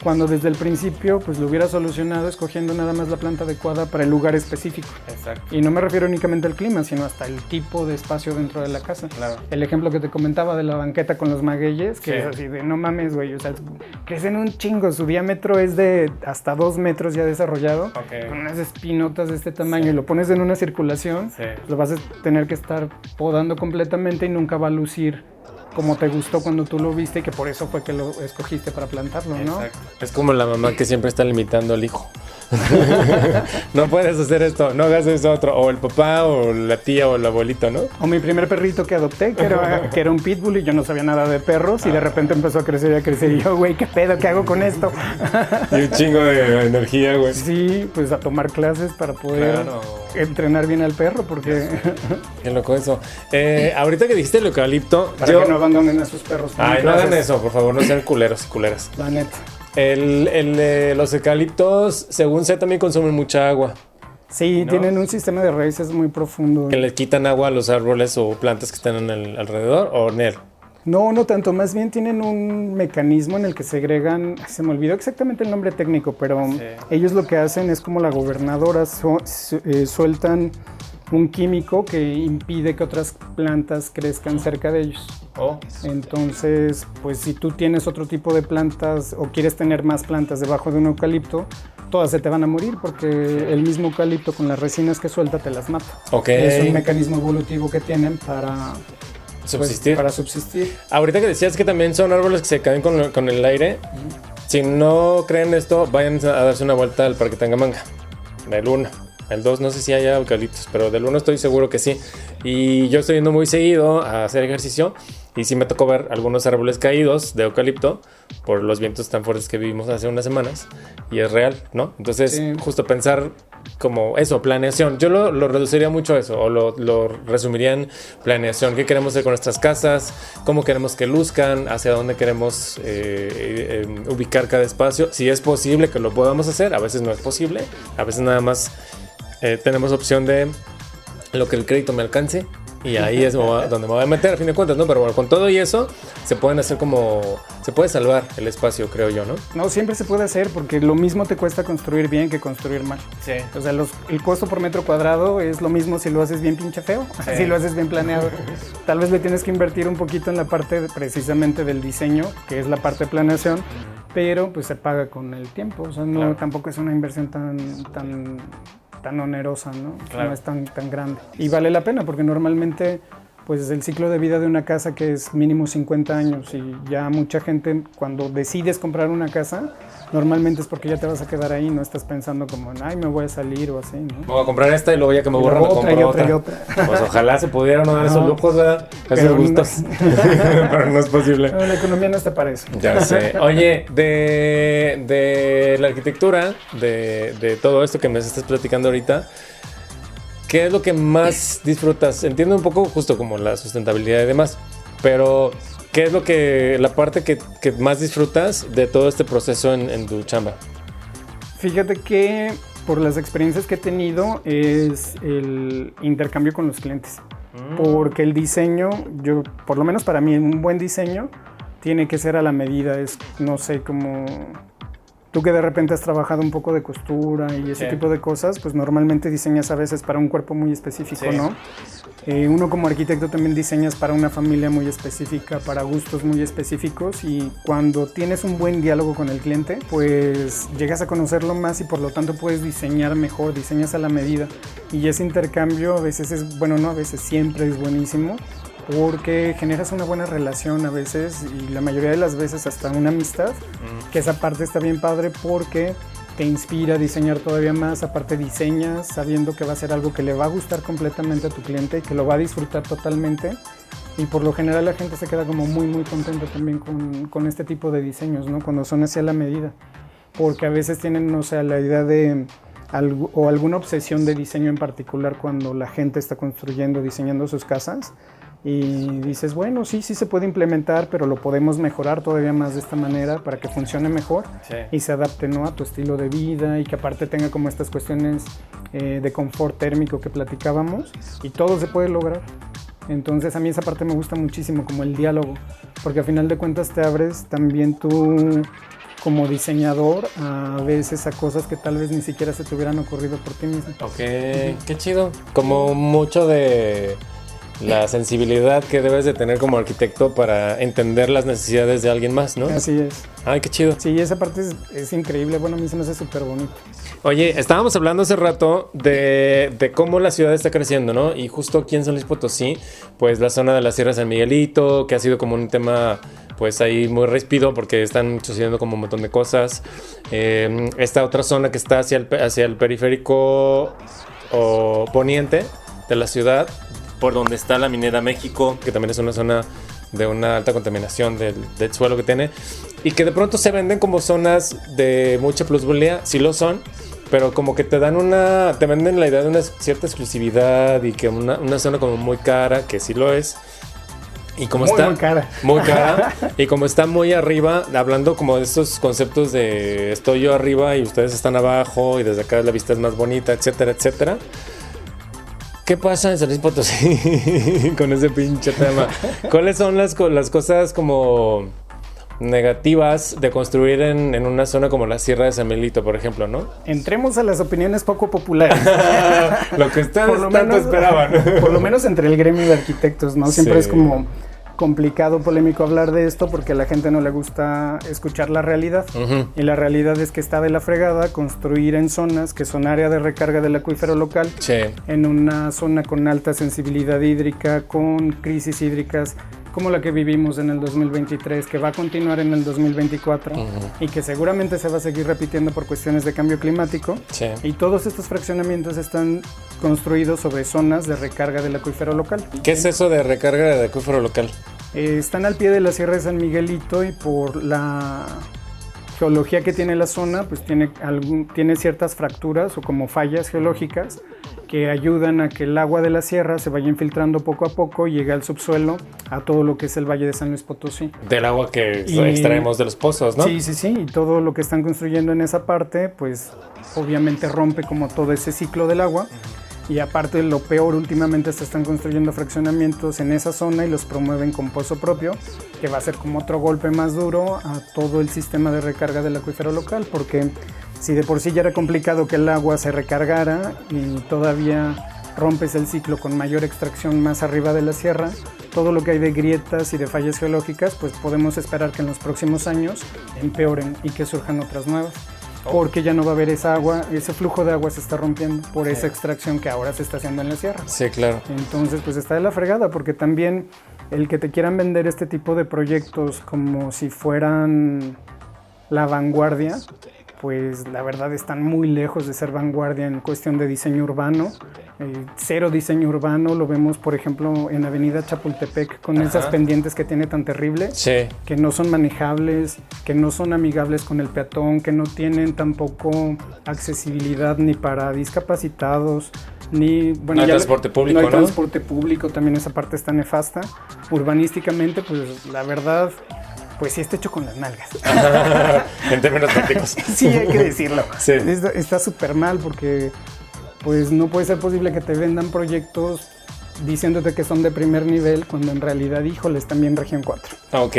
Cuando desde el principio pues lo hubiera solucionado escogiendo nada más la planta adecuada para el lugar específico. Y no me refiero únicamente al clima, sino hasta el tipo de espacio dentro de la casa. El ejemplo que te comentaba de la banqueta con los magueyes, que es así de no mames, güey, o sea, crecen un chingo, su diámetro es de hasta 2 metros ya desarrollado, con unas espinotas de este tamaño, y lo pones en una circulación, lo vas a tener que estar podando completamente y nunca va a lucir como te gustó cuando tú lo viste, y que por eso fue que lo escogiste para plantarlo, ¿no? Exacto. Es como la mamá que siempre está limitando al hijo. No puedes hacer esto, no hagas eso otro. O el papá, o la tía, o el abuelito, ¿no? O mi primer perrito que adopté, que era un pitbull, y yo no sabía nada de perros, y de repente empezó a crecer y a crecer. Y yo, güey, ¿qué pedo? ¿Qué hago con esto? Y un chingo de energía, güey. Sí, pues a tomar clases para poder entrenar bien al perro, porque... Qué loco eso. Ahorita que dijiste el eucalipto... Para que no abandonen a sus perros. Ay, no hagan eso, por favor, no sean culeros y culeras. La neta. Los eucaliptos, según sé, también consumen mucha agua. Sí, ¿no? Tienen un sistema de raíces muy profundo. ¿Que le quitan agua a los árboles o plantas que están alrededor o NER? No, no tanto. Más bien tienen un mecanismo en el que segregan... Se me olvidó exactamente el nombre técnico, pero ellos lo que hacen es como la gobernadora, sueltan un químico que impide que otras plantas crezcan cerca de ellos. Entonces, pues si tú tienes otro tipo de plantas o quieres tener más plantas debajo de un eucalipto, todas se te van a morir porque el mismo eucalipto con las resinas que suelta te las mata. Es un mecanismo evolutivo que tienen para subsistir. Para subsistir. Ahorita que decías que también son árboles que se caen con el aire, si no creen esto, vayan a darse una vuelta al Parque Tangamanga, del 1. El 2 no sé si haya eucaliptos, pero del 1 estoy seguro que sí. Y yo estoy yendo muy seguido a hacer ejercicio y sí me tocó ver algunos árboles caídos de eucalipto por los vientos tan fuertes que vivimos hace unas semanas. Y es real, ¿no? Entonces, justo pensar como eso, planeación. Yo lo reduciría mucho a eso, o lo resumiría en planeación. ¿Qué queremos hacer con nuestras casas? ¿Cómo queremos que luzcan? ¿Hacia dónde queremos ubicar cada espacio? Si es posible que lo podamos hacer, a veces no es posible. A veces nada más tenemos opción de lo que el crédito me alcance Y ahí es donde me voy a meter a fin de cuentas, ¿no? Pero bueno, con todo y eso, se puede salvar el espacio, creo yo, ¿no? No, siempre se puede hacer porque lo mismo te cuesta construir bien que construir mal. Sí. O sea, el costo por metro cuadrado es lo mismo si lo haces bien pinche feo, si lo haces bien planeado. Tal vez le tienes que invertir un poquito en la parte precisamente del diseño, que es la parte de planeación, pero pues se paga con el tiempo. O sea, no, tampoco es una inversión tan onerosa, ¿no? Claro. No es tan grande. Y vale la pena porque normalmente pues el ciclo de vida de una casa que es mínimo 50 años y ya mucha gente cuando decides comprar una casa normalmente es porque ya te vas a quedar ahí, no estás pensando como en, ay, me voy a salir o así, ¿no? Voy a comprar esta y luego ya que me aburra me compro otra. Pues ojalá se pudieran dar esos lujos, ¿verdad? Esos gustos. No. Pero no es posible. No, la economía no está para eso. Ya sé. Oye, de la arquitectura, de todo esto que me estás platicando ahorita, ¿qué es lo que más disfrutas? Entiendo un poco justo como la sustentabilidad y demás, pero ¿qué es la parte que más disfrutas de todo este proceso en tu chamba? Fíjate que por las experiencias que he tenido es el intercambio con los clientes. Porque el diseño, por lo menos para mí, un buen diseño tiene que ser a la medida. Es, no sé, como tú que de repente has trabajado un poco de costura y ese tipo de cosas, pues normalmente diseñas a veces para un cuerpo muy específico, ¿no? Uno como arquitecto también diseñas para una familia muy específica, para gustos muy específicos y cuando tienes un buen diálogo con el cliente, pues llegas a conocerlo más y por lo tanto puedes diseñar mejor, diseñas a la medida. Y ese intercambio a veces es, bueno, no a veces, siempre es buenísimo porque generas una buena relación a veces y la mayoría de las veces hasta una amistad, que esa parte está bien padre porque te inspira a diseñar todavía más, aparte diseñas sabiendo que va a ser algo que le va a gustar completamente a tu cliente y que lo va a disfrutar totalmente y por lo general la gente se queda como muy contenta también con este tipo de diseños, ¿no? Cuando son hacia la medida, porque a veces tienen, no sé, la idea de o alguna obsesión de diseño en particular cuando la gente está diseñando sus casas y dices, bueno, sí se puede implementar, pero lo podemos mejorar todavía más de esta manera para que funcione mejor y se adapte, ¿no?, a tu estilo de vida y que aparte tenga como estas cuestiones de confort térmico que platicábamos y todo se puede lograr. Entonces a mí esa parte me gusta muchísimo, como el diálogo, porque al final de cuentas te abres también tú como diseñador a veces a cosas que tal vez ni siquiera se te hubieran ocurrido por ti mismo. Ok, qué chido. Como mucho de la sensibilidad que debes de tener como arquitecto para entender las necesidades de alguien más, ¿no? Así es. Ay, qué chido. Sí, esa parte es increíble. Bueno, a mí se me hace súper bonito. Oye, estábamos hablando hace rato de cómo la ciudad está creciendo, ¿no? Y justo aquí en San Luis Potosí, pues la zona de la Sierra de San Miguelito, que ha sido como un tema, pues ahí muy ríspido porque están sucediendo como un montón de cosas. Esta otra zona que está hacia el periférico o poniente de la ciudad, por donde está la Minera México, que también es una zona de una alta contaminación del suelo que tiene, y que de pronto se venden como zonas de mucha plusvalía, sí lo son, pero como que te venden la idea de una cierta exclusividad y que una zona como muy cara, que sí lo es. Y como muy cara, y como está muy arriba, hablando como de estos conceptos de estoy yo arriba y ustedes están abajo y desde acá la vista es más bonita, etcétera, etcétera. ¿Qué pasa en San Luis Potosí con ese pinche tema? ¿Cuáles son las cosas como negativas de construir en una zona como la Sierra de San Miguelito, por ejemplo, ¿no? Entremos a las opiniones poco populares. Lo que ustedes tanto esperaban. Por lo menos entre el gremio de arquitectos, ¿no? Siempre es como complicado, polémico hablar de esto porque a la gente no le gusta escuchar la realidad. Y la realidad es que está de la fregada construir en zonas que son área de recarga del acuífero local, en una zona con alta sensibilidad hídrica, con crisis hídricas como la que vivimos en el 2023, que va a continuar en el 2024 y que seguramente se va a seguir repitiendo por cuestiones de cambio climático. Y todos estos fraccionamientos están construidos sobre zonas de recarga del acuífero local. ¿Qué es eso de recarga del acuífero local? Están al pie de la Sierra de San Miguelito y por la geología que tiene la zona, pues tiene ciertas fracturas o como fallas geológicas que ayudan a que el agua de la sierra se vaya infiltrando poco a poco y llegue al subsuelo a todo lo que es el Valle de San Luis Potosí. Del agua que extraemos de los pozos, ¿no? Sí, y todo lo que están construyendo en esa parte, pues obviamente rompe como todo ese ciclo del agua. Y aparte, lo peor, últimamente se están construyendo fraccionamientos en esa zona y los promueven con pozo propio, que va a ser como otro golpe más duro a todo el sistema de recarga del acuífero local, porque si de por sí ya era complicado que el agua se recargara y todavía rompes el ciclo con mayor extracción más arriba de la sierra, todo lo que hay de grietas y de fallas geológicas, pues podemos esperar que en los próximos años empeoren y que surjan otras nuevas. Porque ya no va a haber esa agua, ese flujo de agua se está rompiendo por esa extracción que ahora se está haciendo en la sierra. Sí, claro. Entonces, pues está de la fregada, porque también el que te quieran vender este tipo de proyectos como si fueran la vanguardia, pues la verdad están muy lejos de ser vanguardia en cuestión de diseño urbano. Cero diseño urbano, lo vemos por ejemplo en Avenida Chapultepec con esas pendientes que tiene tan terribles, que no son manejables, que no son amigables con el peatón, que no tienen tampoco accesibilidad ni para discapacitados, ni bueno, no hay transporte público, no hay transporte público, también esa parte está nefasta. Urbanísticamente, pues la verdad, pues sí está hecho con las nalgas. En términos prácticos. Sí, hay que decirlo. Sí. Está súper mal porque pues no puede ser posible que te vendan proyectos diciéndote que son de primer nivel cuando en realidad, híjole, están bien región 4. Ok.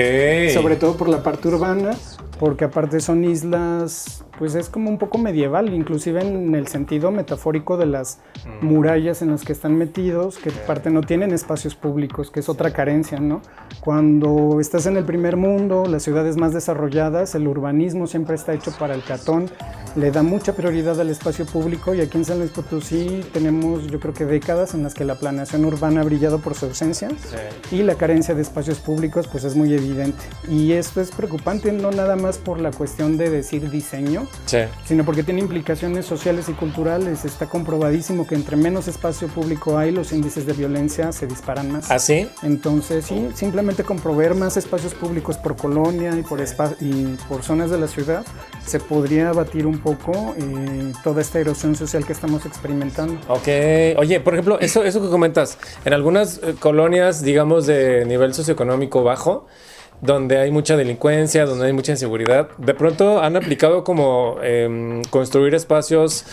Sobre todo por la parte urbana, porque aparte son islas, pues es como un poco medieval, inclusive en el sentido metafórico de las murallas en las que están metidos, que aparte no tienen espacios públicos, que es otra carencia, ¿no? Cuando estás en el primer mundo, las ciudades más desarrolladas, el urbanismo siempre está hecho para el peatón, le da mucha prioridad al espacio público, y aquí en San Luis Potosí tenemos, yo creo que décadas en las que la planeación urbana ha brillado por su ausencia, y la carencia de espacios públicos pues es muy evidente. Y esto es preocupante, no nada más por la cuestión de decir diseño, sino porque tiene implicaciones sociales y culturales. Está comprobadísimo que entre menos espacio público hay, los índices de violencia se disparan más. ¿Ah, sí? Entonces, sí, simplemente con proveer más espacios públicos por colonia y por zonas de la ciudad, se podría abatir un poco toda esta erosión social que estamos experimentando. Ok. Oye, por ejemplo, eso que comentas, en algunas colonias, digamos, de nivel socioeconómico bajo, donde hay mucha delincuencia, donde hay mucha inseguridad, de pronto han aplicado como construir espacios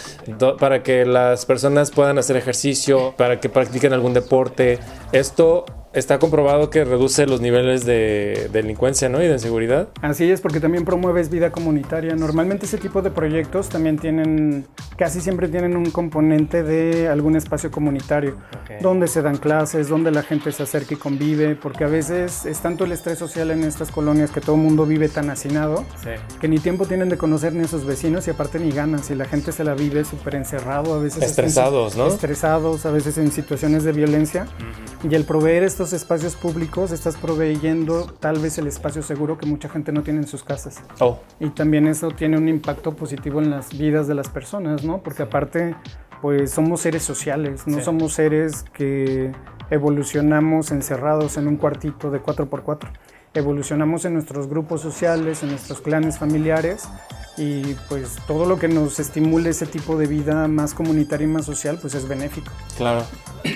para que las personas puedan hacer ejercicio, para que practiquen algún deporte. Esto está comprobado que reduce los niveles de delincuencia, ¿no? Y de inseguridad. Así es, porque también promueves vida comunitaria. Normalmente ese tipo de proyectos también casi siempre tienen un componente de algún espacio comunitario, donde se dan clases, donde la gente se acerca y convive, porque a veces es tanto el estrés social en estas colonias que todo el mundo vive tan hacinado, que ni tiempo tienen de conocer ni a sus vecinos y aparte ni ganas, y la gente se la vive súper encerrado, a veces estresados, ¿no? Estresados, a veces en situaciones de violencia, y el proveer estos espacios públicos, estás proveyendo tal vez el espacio seguro que mucha gente no tiene en sus casas. Y también eso tiene un impacto positivo en las vidas de las personas, ¿no? Porque aparte, pues somos seres sociales, no somos seres que evolucionamos encerrados en un cuartito de 4x4. Evolucionamos en nuestros grupos sociales, en nuestros clanes familiares, y pues todo lo que nos estimule ese tipo de vida más comunitaria y más social, pues es benéfico. Claro.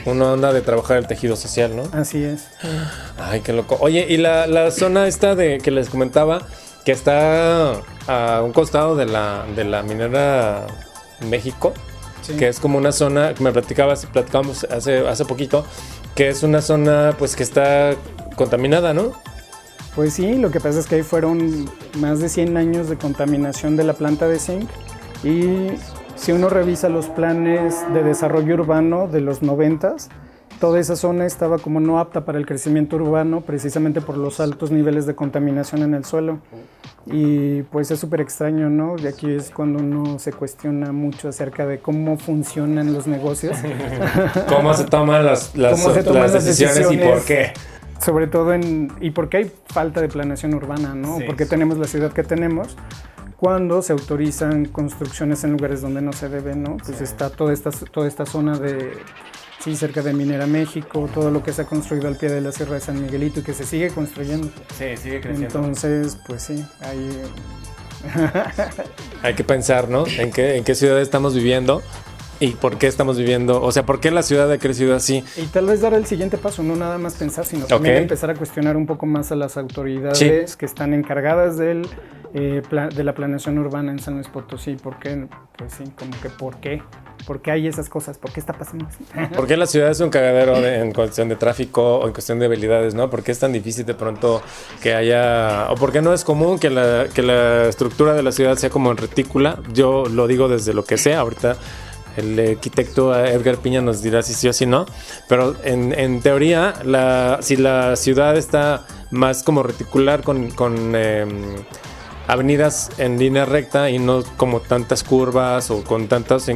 Una onda de trabajar el tejido social, ¿no? Así es. Ay, qué loco. Oye, y la zona esta que les comentaba, que está a un costado de la minera México, que es como una zona que platicamos hace poquito, que es una zona pues que está contaminada, ¿no? Pues sí, lo que pasa es que ahí fueron más de 100 años de contaminación de la planta de zinc, y si uno revisa los planes de desarrollo urbano de los 90s, toda esa zona estaba como no apta para el crecimiento urbano precisamente por los altos niveles de contaminación en el suelo. Y pues es súper extraño, ¿no? Y aquí es cuando uno se cuestiona mucho acerca de cómo funcionan los negocios. ¿Cómo se toman las decisiones y por qué? Sobre todo y porque hay falta de planeación urbana, ¿no? Porque tenemos la ciudad que tenemos, cuando se autorizan construcciones en lugares donde no se deben, ¿no? Pues está toda esta zona cerca de Minera México, todo lo que se ha construido al pie de la Sierra de San Miguelito y que se sigue construyendo. Sí, sigue creciendo. Entonces, pues sí, ahí... Hay que pensar, ¿no? ¿En qué ciudad estamos viviendo? ¿Y por qué estamos viviendo? O sea, ¿por qué la ciudad ha crecido así? Y tal vez dar el siguiente paso, no nada más pensar, sino también empezar a cuestionar un poco más a las autoridades que están encargadas de la planeación urbana en San Luis Potosí. ¿Por qué? Pues sí, como que ¿por qué? ¿Por qué hay esas cosas? ¿Por qué está pasando así? ¿Por qué la ciudad es un cagadero en cuestión de tráfico o en cuestión de habilidades, ¿no? ¿Por qué es tan difícil de pronto que haya... o por qué no es común que la estructura de la ciudad sea como en retícula? Yo lo digo desde lo que sé, ahorita el arquitecto Edgar Piña nos dirá si sí o si no, pero en teoría, si la ciudad está más como reticular con avenidas en línea recta y no como tantas curvas o con tantas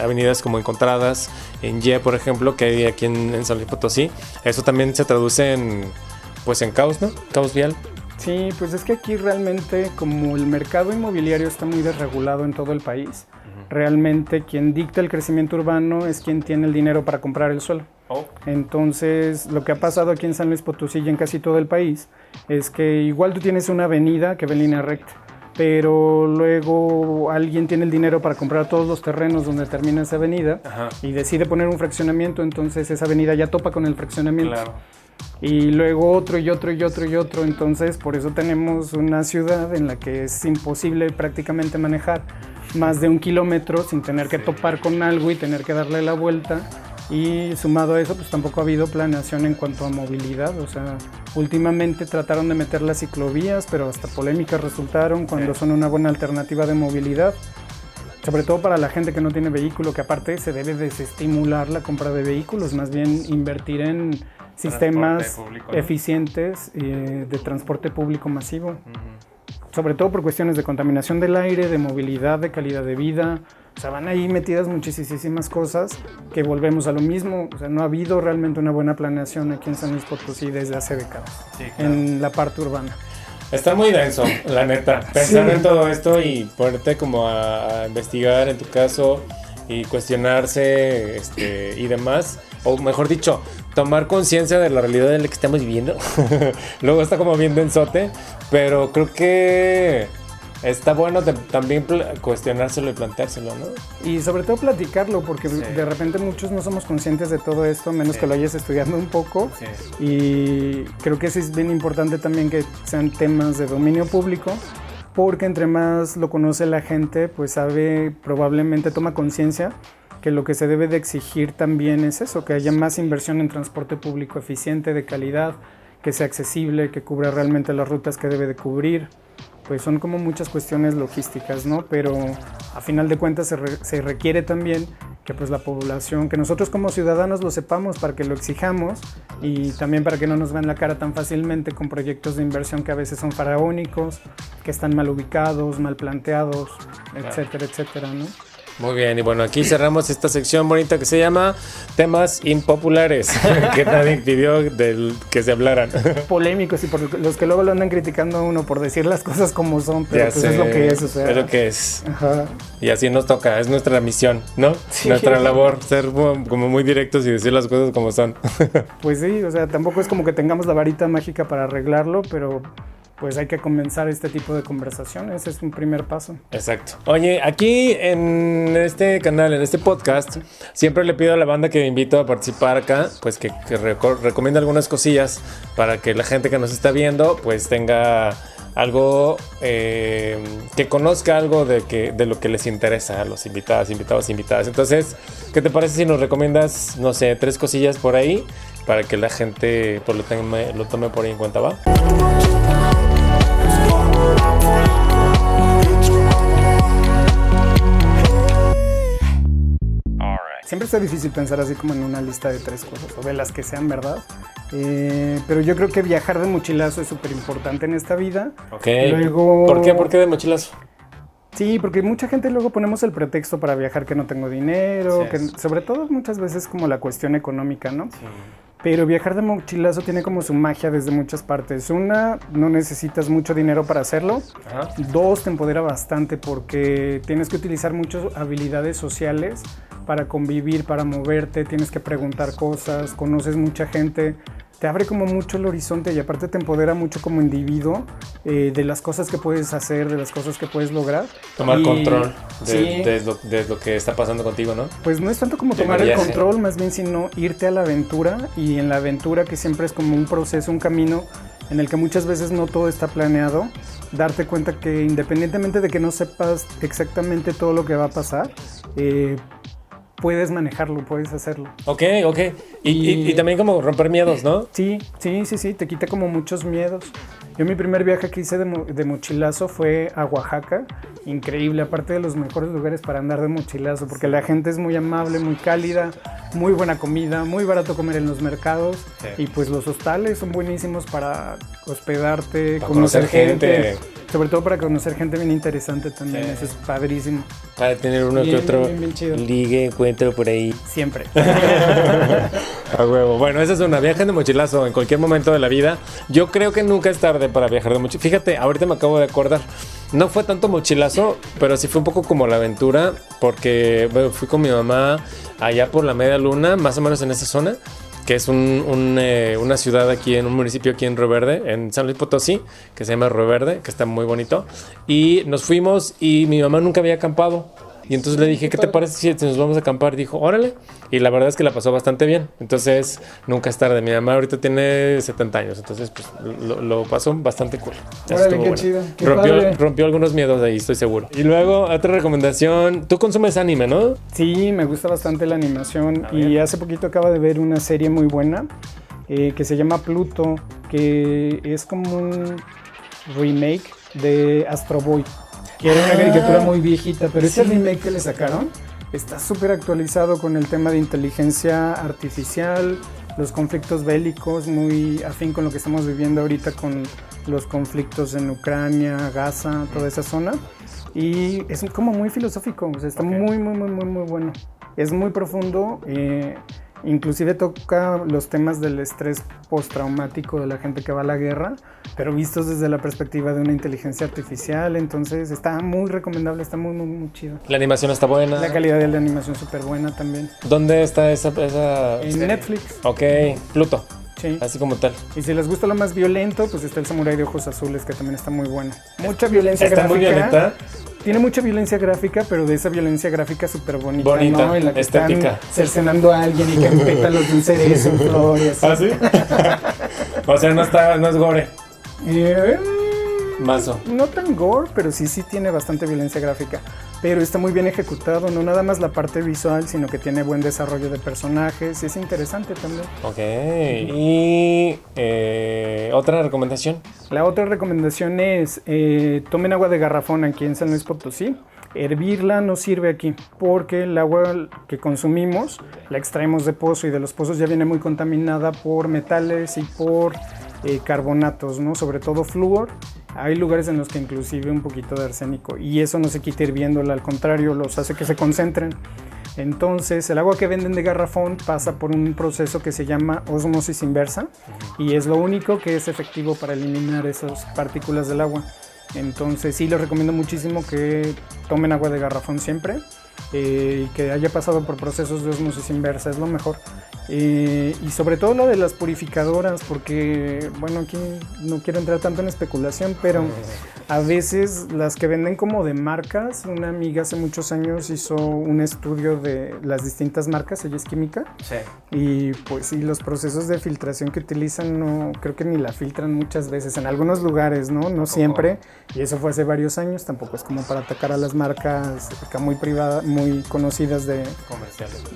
avenidas como encontradas en Y, por ejemplo, que hay aquí en San Luis Potosí. Eso también se traduce en caos, ¿no? Caos vial. Sí, pues es que aquí realmente como el mercado inmobiliario está muy desregulado en todo el país, realmente quien dicta el crecimiento urbano es quien tiene el dinero para comprar el suelo. Entonces, lo que ha pasado aquí en San Luis Potosí y en casi todo el país es que igual tú tienes una avenida que va en línea recta, pero luego alguien tiene el dinero para comprar todos los terrenos donde termina esa avenida y decide poner un fraccionamiento, entonces esa avenida ya topa con el fraccionamiento. Claro. Y luego otro y otro y otro y otro, entonces por eso tenemos una ciudad en la que es imposible prácticamente manejar más de 1 kilómetro sin tener que topar con algo y tener que darle la vuelta. Y sumado a eso, pues tampoco ha habido planeación en cuanto a movilidad. O sea, últimamente trataron de meter las ciclovías, pero hasta polémicas resultaron cuando son una buena alternativa de movilidad. Sobre todo para la gente que no tiene vehículo, que aparte se debe desestimular la compra de vehículos, más bien invertir en sistemas público, ¿no? Eficientes de transporte público masivo. Sobre todo por cuestiones de contaminación del aire, de movilidad, de calidad de vida. O sea, van ahí metidas muchísimas cosas que volvemos a lo mismo. O sea, no ha habido realmente una buena planeación aquí en San Luis Potosí desde hace décadas, en la parte urbana. Está muy denso, la neta, pensar en todo esto y ponerte como a investigar en tu caso y cuestionarse y demás. O mejor dicho, tomar conciencia de la realidad en la que estamos viviendo. Luego está como bien densote, pero creo que está bueno también cuestionárselo y planteárselo, ¿no? Y sobre todo platicarlo, porque de repente muchos no somos conscientes de todo esto, menos que lo hayas estudiando un poco. Y creo que sí es bien importante también que sean temas de dominio público, porque entre más lo conoce la gente, pues sabe, probablemente toma conciencia que lo que se debe de exigir también es eso, que haya más inversión en transporte público eficiente, de calidad, que sea accesible, que cubra realmente las rutas que debe de cubrir. Pues son como muchas cuestiones logísticas, ¿no? Pero a final de cuentas se requiere también que pues la población, que nosotros como ciudadanos lo sepamos para que lo exijamos y también para que no nos vean la cara tan fácilmente con proyectos de inversión que a veces son faraónicos, que están mal ubicados, mal planteados, etcétera, etcétera, ¿no? Muy bien, y bueno, aquí cerramos esta sección bonita que se llama Temas Impopulares, que nadie pidió que se hablaran. Polémicos, y por los que luego lo andan criticando a uno por decir las cosas como son, pero pues es lo que es, o sea. Es lo que es. Ajá. Y así nos toca, es nuestra misión, ¿no? Sí. Nuestra labor, ser como muy directos y decir las cosas como son. Pues sí, o sea, tampoco es como que tengamos la varita mágica para arreglarlo, pero pues hay que comenzar este tipo de conversaciones, es un primer paso. Exacto. Oye, aquí en este canal, en este podcast, siempre le pido a la banda que invito a participar acá, pues que recomienda algunas cosillas para que la gente que nos está viendo, pues tenga algo, que conozca algo de lo que les interesa a los invitados. Entonces, ¿qué te parece si nos recomiendas, no sé, 3 cosillas por ahí para que la gente pues, lo tome por ahí en cuenta, ¿va? Siempre está difícil pensar así como en una lista de 3 cosas, o de las que sean verdad. Pero yo creo que viajar de mochilazo es súper importante en esta vida. Ok. Luego, ¿Por qué? ¿Por qué de mochilazo? Sí, porque mucha gente luego ponemos el pretexto para viajar que no tengo dinero, que, sobre todo muchas veces como la cuestión económica, ¿no? Sí. Pero viajar de mochilazo tiene como su magia desde muchas partes. Una, no necesitas mucho dinero para hacerlo. Ajá. 2, te empodera bastante porque tienes que utilizar muchas habilidades sociales para convivir, para moverte, tienes que preguntar cosas, conoces mucha gente. te abre como mucho el horizonte y aparte te empodera mucho como individuo de las cosas que puedes hacer, de las cosas que puedes lograr. Tomar control sí, de lo que está pasando contigo, ¿no? Pues no es tanto como tomar el control, más bien sino irte a la aventura, y en la aventura, que siempre es como un proceso, un camino en el que muchas veces no todo está planeado, darte cuenta que independientemente de que no sepas exactamente todo lo que va a pasar, puedes manejarlo, puedes hacerlo. Ok. Y también como romper miedos, ¿no? Sí, te quita como muchos miedos. Yo mi primer viaje que hice de mochilazo fue a Oaxaca. Increíble, aparte de los mejores lugares para andar de mochilazo, porque la gente es muy amable, muy cálida, muy buena comida, muy barato comer en los mercados. Sí. Y pues los hostales son buenísimos para hospedarte, para conocer gente. Sobre todo para conocer gente bien interesante también, sí. Eso es padrísimo. Para tener uno bien, que otro bien ligue, encuentro por ahí. Siempre. A huevo. Bueno, esa es una. Viaje de mochilazo en cualquier momento de la vida. Yo creo que nunca es tarde para viajar de mochilazo. Fíjate, ahorita me acabo de acordar. No fue tanto mochilazo, pero sí fue un poco como la aventura, porque fui con mi mamá allá por la Media Luna, más o menos en esa zona, que es una ciudad aquí, en un municipio aquí en Río Verde, en San Luis Potosí, que se llama Río Verde, que está muy bonito. Y nos fuimos y mi mamá nunca había acampado. Y entonces le dije, ¿qué te parece si nos vamos a acampar? Dijo, órale. Y la verdad es que la pasó bastante bien. Entonces, nunca es tarde. Mi mamá ahorita tiene 70 años. Entonces, pues, lo pasó bastante cool. Órale, qué chido. Qué rompió algunos miedos ahí, estoy seguro. Y luego, otra recomendación. Tú consumes anime, ¿no? Sí, me gusta bastante la animación. Y hace poquito acabo de ver una serie muy buena que se llama Pluto, que es como un remake de Astro Boy. Que era una caricatura muy viejita, pero ese remake que le sacaron está súper actualizado con el tema de inteligencia artificial, los conflictos bélicos, muy afín con lo que estamos viviendo ahorita con los conflictos en Ucrania, Gaza, toda esa zona. Y es como muy filosófico, o sea, está muy bueno. Es muy profundo. Inclusive toca los temas del estrés postraumático de la gente que va a la guerra, pero vistos desde la perspectiva de una inteligencia artificial. Entonces está muy recomendable, está muy chido. La animación está buena. La calidad de la animación súper buena también. ¿Dónde está esa en Netflix. Ok, Pluto. Sí. Así como tal. Y si les gusta lo más violento, pues está el Samurái de Ojos Azules, que también está muy bueno. Mucha violencia gráfica. ¿Está muy violenta? Tiene mucha violencia gráfica, pero de esa violencia gráfica súper bonita, ¿no? En la que estética. Están cercenando a alguien y que pétalos de un cerezo, flores. ¿Ah, sí? O sea, no es gore. Mazo. No tan gore, pero sí tiene bastante violencia gráfica. Pero está muy bien ejecutado, no nada más la parte visual, sino que tiene buen desarrollo de personajes. Y es interesante también. Ok. ¿Y otra recomendación? La otra recomendación es tomen agua de garrafón aquí en San Luis Potosí. Hervirla no sirve aquí porque el agua que consumimos la extraemos de pozo, y de los pozos ya viene muy contaminada por metales y por carbonatos, ¿no? Sobre todo flúor. Hay lugares en los que inclusive un poquito de arsénico, y eso no se quita hirviéndola, al contrario, los hace que se concentren. Entonces el agua que venden de garrafón pasa por un proceso que se llama ósmosis inversa, y es lo único que es efectivo para eliminar esas partículas del agua. Entonces sí les recomiendo muchísimo que tomen agua de garrafón siempre, y que haya pasado por procesos de ósmosis inversa, es lo mejor. Y sobre todo la de las purificadoras, porque bueno, aquí no quiero entrar tanto en especulación, pero a veces las que venden como de marcas, una amiga hace muchos años hizo un estudio de las distintas marcas, ella es química, sí. Y pues sí, los procesos de filtración que utilizan no creo que ni la filtran muchas veces, en algunos lugares, no siempre, y eso fue hace varios años. Tampoco es como para atacar a las marcas acá muy privadas, muy conocidas,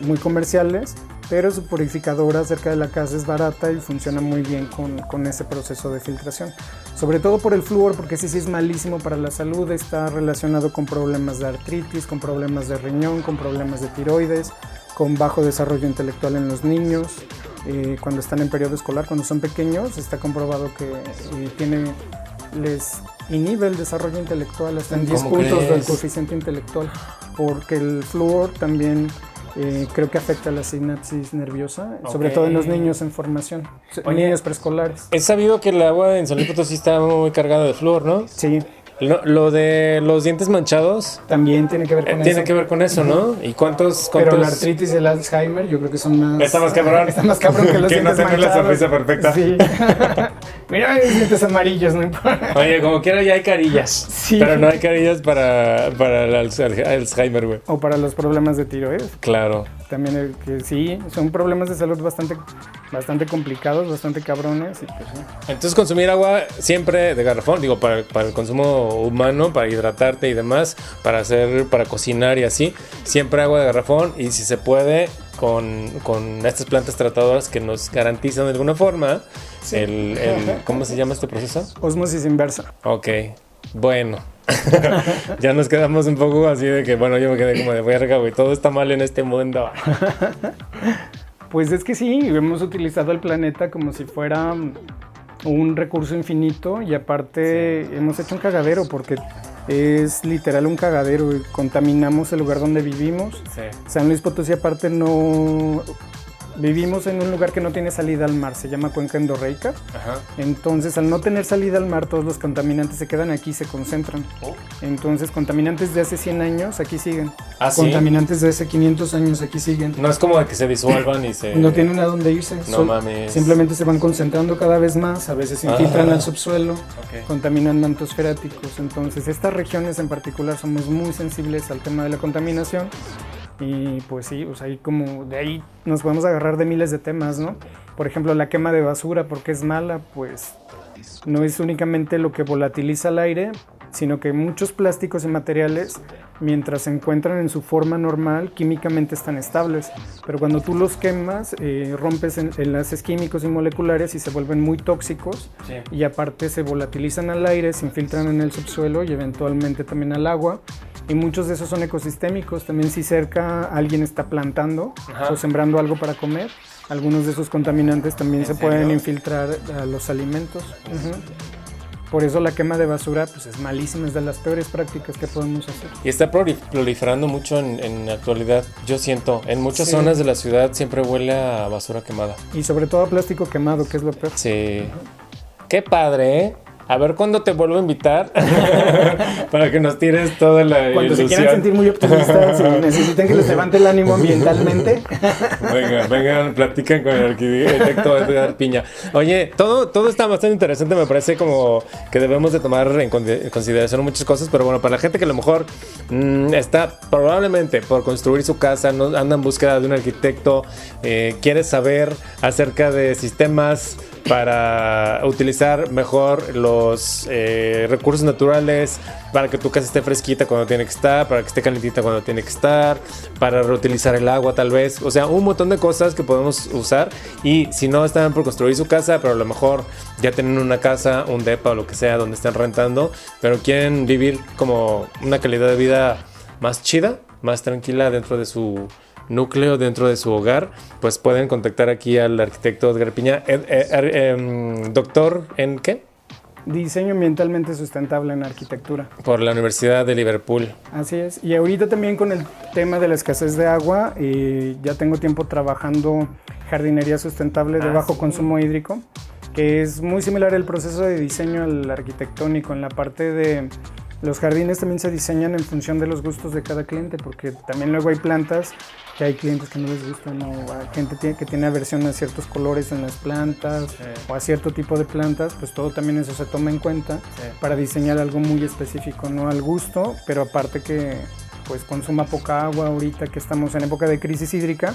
muy comerciales, pero su purificadora cerca de la casa es barata y funciona muy bien con ese proceso de filtración. Sobre todo por el flúor, porque sí es malísimo para la salud, está relacionado con problemas de artritis, con problemas de riñón, con problemas de tiroides, con bajo desarrollo intelectual en los niños. Cuando están en periodo escolar, cuando son pequeños, está comprobado que les inhibe el desarrollo intelectual hasta en 10 puntos del coeficiente intelectual, porque el flúor también creo que afecta la sinapsis nerviosa, sobre todo en los niños en formación, niños preescolares. Es sabido que el agua en San Luis Potosí está muy cargada de flúor, ¿no? Sí, Lo de los dientes manchados También tiene que ver con eso. tiene que ver con eso, ¿no? ¿Y cuántos? Pero la artritis y el Alzheimer yo creo que son más... Está más cabrón. Está más cabrón que los que no dientes tener la manchados. sonrisa perfecta. Sí. Mira mis dientes amarillos, no importa. Oye, como quiera ya hay carillas. Sí. Pero no hay carillas para el Alzheimer, güey. O para los problemas de tiroides. Claro. También que sí, son problemas de salud bastante complicados, bastante cabrones. Y pues, sí. Entonces consumir agua siempre de garrafón, digo, para el consumo humano, para hidratarte y demás, para cocinar y así, siempre agua de garrafón y si se puede con estas plantas tratadoras que nos garantizan de alguna forma Sí. ¿cómo se llama este proceso? Osmosis inversa. Ok, bueno. Ya nos quedamos un poco así de que, bueno, yo me quedé como de verga, güey, todo está mal en este mundo. Pues es que sí, hemos utilizado el planeta como si fuera un recurso infinito y aparte hemos hecho un cagadero porque es literal un cagadero y contaminamos el lugar donde vivimos. Sí. San Luis Potosí aparte no... Vivimos en un lugar que no tiene salida al mar, se llama Cuenca Endorreica. Ajá. Entonces, al no tener salida al mar, todos los contaminantes se quedan aquí y se concentran. Oh. Entonces, contaminantes de hace 100 años aquí siguen. ¿Ah, sí? Contaminantes de hace 500 años aquí siguen. No es como de que se disuelvan y se... No tienen a dónde irse. No mames. Simplemente se van concentrando cada vez más, a veces se infiltran al subsuelo, Ok. contaminan mantos freáticos. Entonces, estas regiones en particular somos muy sensibles al tema de la contaminación. Y pues sí, o sea, ahí como de ahí nos podemos agarrar de miles de temas, ¿no? Por ejemplo, la quema de basura, ¿por qué es mala? Pues no es únicamente lo que volatiliza el aire, sino que muchos plásticos y materiales, mientras se encuentran en su forma normal, químicamente están estables. Pero cuando tú los quemas, rompes enlaces químicos y moleculares y se vuelven muy tóxicos. Sí. Y aparte se volatilizan al aire, se infiltran en el subsuelo y eventualmente también al agua. Y muchos de esos son ecosistémicos. También si cerca alguien está plantando Ajá. o sembrando algo para comer, algunos de esos contaminantes también se pueden infiltrar a los alimentos. Ujú. Por eso la quema de basura pues, es malísima, es de las peores prácticas que podemos hacer. Y está proliferando mucho en la actualidad, yo siento. En muchas Sí. zonas de la ciudad siempre huele a basura quemada. Y sobre todo a plástico quemado, que es lo peor. Sí. Qué padre, ¿eh? A ver cuándo te vuelvo a invitar para que nos tires toda la Cuando se ilusión. quieran sentir muy optimistas y necesiten que les levante el ánimo ambientalmente. Vengan, platican con el arquitecto Edgar Piña. Oye, todo está bastante interesante, me parece como que debemos de tomar en consideración muchas cosas, pero bueno, para la gente que a lo mejor está probablemente por construir su casa, no, anda en búsqueda de un arquitecto, quiere saber acerca de sistemas para utilizar mejor los recursos naturales, para que tu casa esté fresquita cuando tiene que estar, para que esté calentita cuando tiene que estar, para reutilizar el agua tal vez, o sea, un montón de cosas que podemos usar. Y si no están por construir su casa, pero a lo mejor ya tienen una casa, un depa o lo que sea donde estén rentando, pero quieren vivir como una calidad de vida más chida, más tranquila dentro de su núcleo, dentro de su hogar, pues pueden contactar aquí al arquitecto Edgar Piña. Doctor ¿en qué? Diseño ambientalmente sustentable en arquitectura. Por la Universidad de Liverpool. Así es. Y ahorita también con el tema de la escasez de agua, ya tengo tiempo trabajando jardinería sustentable de bajo consumo hídrico, que es muy similar el proceso de diseño al arquitectónico. En la parte de los jardines también se diseñan en función de los gustos de cada cliente, porque también luego hay plantas que hay clientes que no les gustan, o hay gente que tiene aversión a ciertos colores en las plantas, Sí. o a cierto tipo de plantas, pues todo también eso se toma en cuenta para diseñar algo muy específico, no al gusto, pero aparte que pues consuma poca agua ahorita que estamos en época de crisis hídrica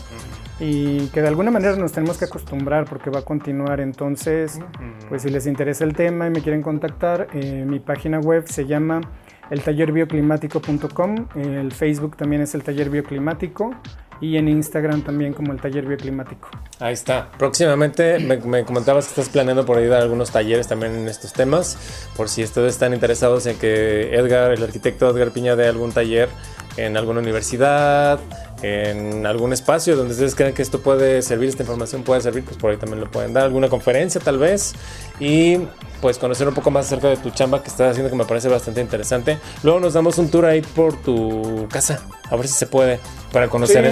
y que de alguna manera nos tenemos que acostumbrar porque va a continuar. Entonces, pues si les interesa el tema y me quieren contactar, mi página web se llama eltallerbioclimático.com, el Facebook también es el Taller Bioclimático y en Instagram también como el Taller Bioclimático. Ahí está. Próximamente me comentabas que estás planeando por ahí dar algunos talleres también en estos temas. Por si ustedes están interesados en que Edgar, el arquitecto Edgar Piña, dé algún taller en alguna universidad, en algún espacio donde ustedes crean que esto puede servir, esta información puede servir, pues por ahí también lo pueden dar, alguna conferencia tal vez, y pues conocer un poco más acerca de tu chamba que estás haciendo, que me parece bastante interesante. Luego nos damos un tour ahí por tu casa, a ver si se puede, para conocer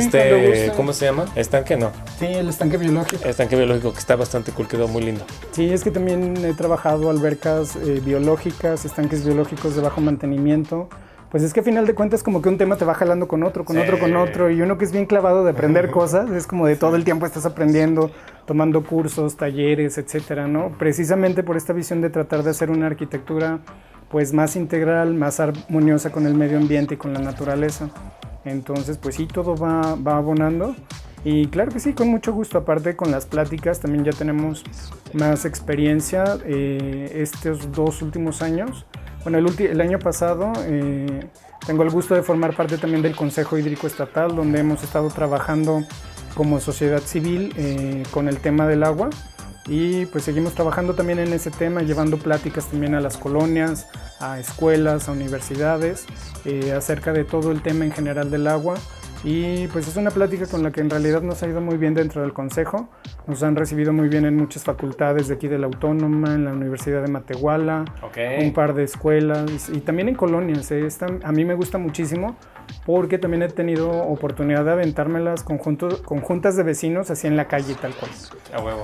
¿cómo se llama? ¿Estanque? No. Sí, el estanque biológico. Estanque biológico, que está bastante cool, quedó muy lindo. Sí, es que también he trabajado albercas biológicas, estanques biológicos de bajo mantenimiento. Pues es que a final de cuentas como que un tema te va jalando con otro, con otro, y uno que es bien clavado de aprender cosas, es como de todo el tiempo estás aprendiendo, tomando cursos, talleres, etcétera, ¿no? Precisamente por esta visión de tratar de hacer una arquitectura pues más integral, más armoniosa con el medio ambiente y con la naturaleza. Entonces pues sí, todo va abonando. Y claro que sí, con mucho gusto. Aparte con las pláticas también ya tenemos más experiencia estos 2 últimos años. Bueno, el año pasado tengo el gusto de formar parte también del Consejo Hídrico Estatal, donde hemos estado trabajando como sociedad civil con el tema del agua. Y pues seguimos trabajando también en ese tema, llevando pláticas también a las colonias, a escuelas, a universidades, acerca de todo el tema en general del agua. Y pues es una plática con la que en realidad nos ha ido muy bien dentro del Consejo. Nos han recibido muy bien en muchas facultades de aquí de la Autónoma, en la Universidad de Matehuala, un par de escuelas y también en colonias. A mí me gusta muchísimo porque también he tenido oportunidad de aventármelas con juntas de vecinos así en la calle tal cual.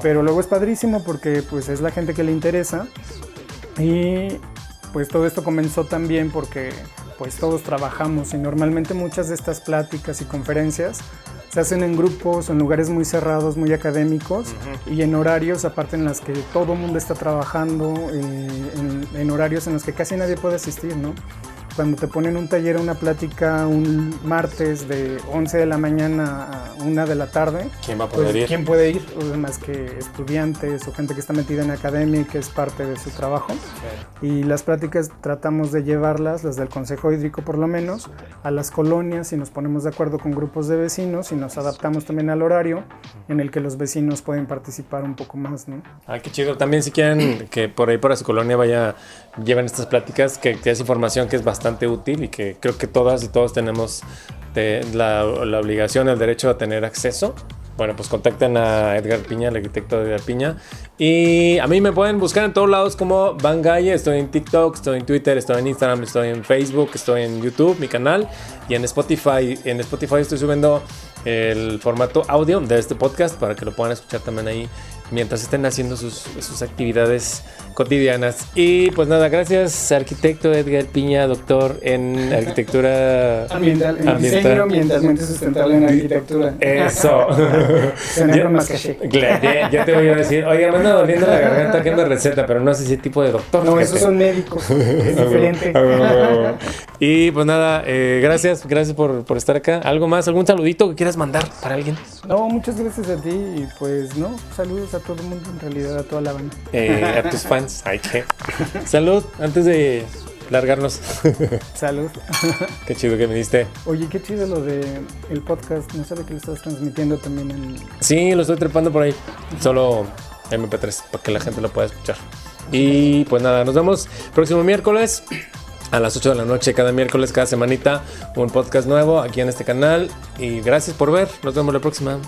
Pero luego es padrísimo porque pues es la gente que le interesa y pues todo esto comenzó también porque pues todos trabajamos y normalmente muchas de estas pláticas y conferencias se hacen en grupos, en lugares muy cerrados, muy académicos y en horarios aparte en las que todo el mundo está trabajando, en horarios en los que casi nadie puede asistir, ¿no? Cuando te ponen un taller, una plática un martes de 11 de la mañana a 1 de la tarde, ¿quién va a poder ir? ¿Quién puede ir? Pues más que estudiantes o gente que está metida en academia y que es parte de su trabajo. Y las pláticas tratamos de llevarlas, las del Consejo Hídrico por lo menos, a las colonias y nos ponemos de acuerdo con grupos de vecinos y nos adaptamos también al horario en el que los vecinos pueden participar un poco más, ¿no? Ah, qué chido. También si quieren que por ahí por su colonia lleven estas pláticas, que es información que es bastante útil y que creo que todas y todos tenemos la obligación, el derecho a tener acceso. Bueno, pues contacten a Edgar Piña, el arquitecto Edgar Piña. Y a mí me pueden buscar en todos lados como Van Galle. Estoy en TikTok, estoy en Twitter, estoy en Instagram, estoy en Facebook, estoy en YouTube, mi canal. Y en Spotify. En Spotify estoy subiendo el formato audio de este podcast para que lo puedan escuchar también ahí mientras estén haciendo sus actividades cotidianas. Y pues nada, gracias arquitecto Edgar Piña, doctor en arquitectura ambiental, diseño ambientalmente sustentable en arquitectura. Eso. Ya te voy a decir, oiga, me anda doliendo la garganta, que anda receta, pero no es ese tipo de doctor. No, esos son médicos, es diferente. Y pues nada, gracias por estar acá. ¿Algo más? ¿Algún saludito que quieras mandar para alguien? No, muchas gracias a ti y pues no, saludos a todo el mundo, en realidad a toda la banda. A tus fans. Ay, qué. Salud, antes de largarnos. Salud. Qué chido que me diste. Oye, qué chido lo de el podcast. No sabe que lo estás transmitiendo también en... Sí, lo estoy trepando por ahí. Solo MP3 para que la gente lo pueda escuchar. Y pues nada, nos vemos próximo miércoles a las 8 de la noche, cada miércoles, cada semanita, un podcast nuevo aquí en este canal. Y gracias por ver. Nos vemos la próxima.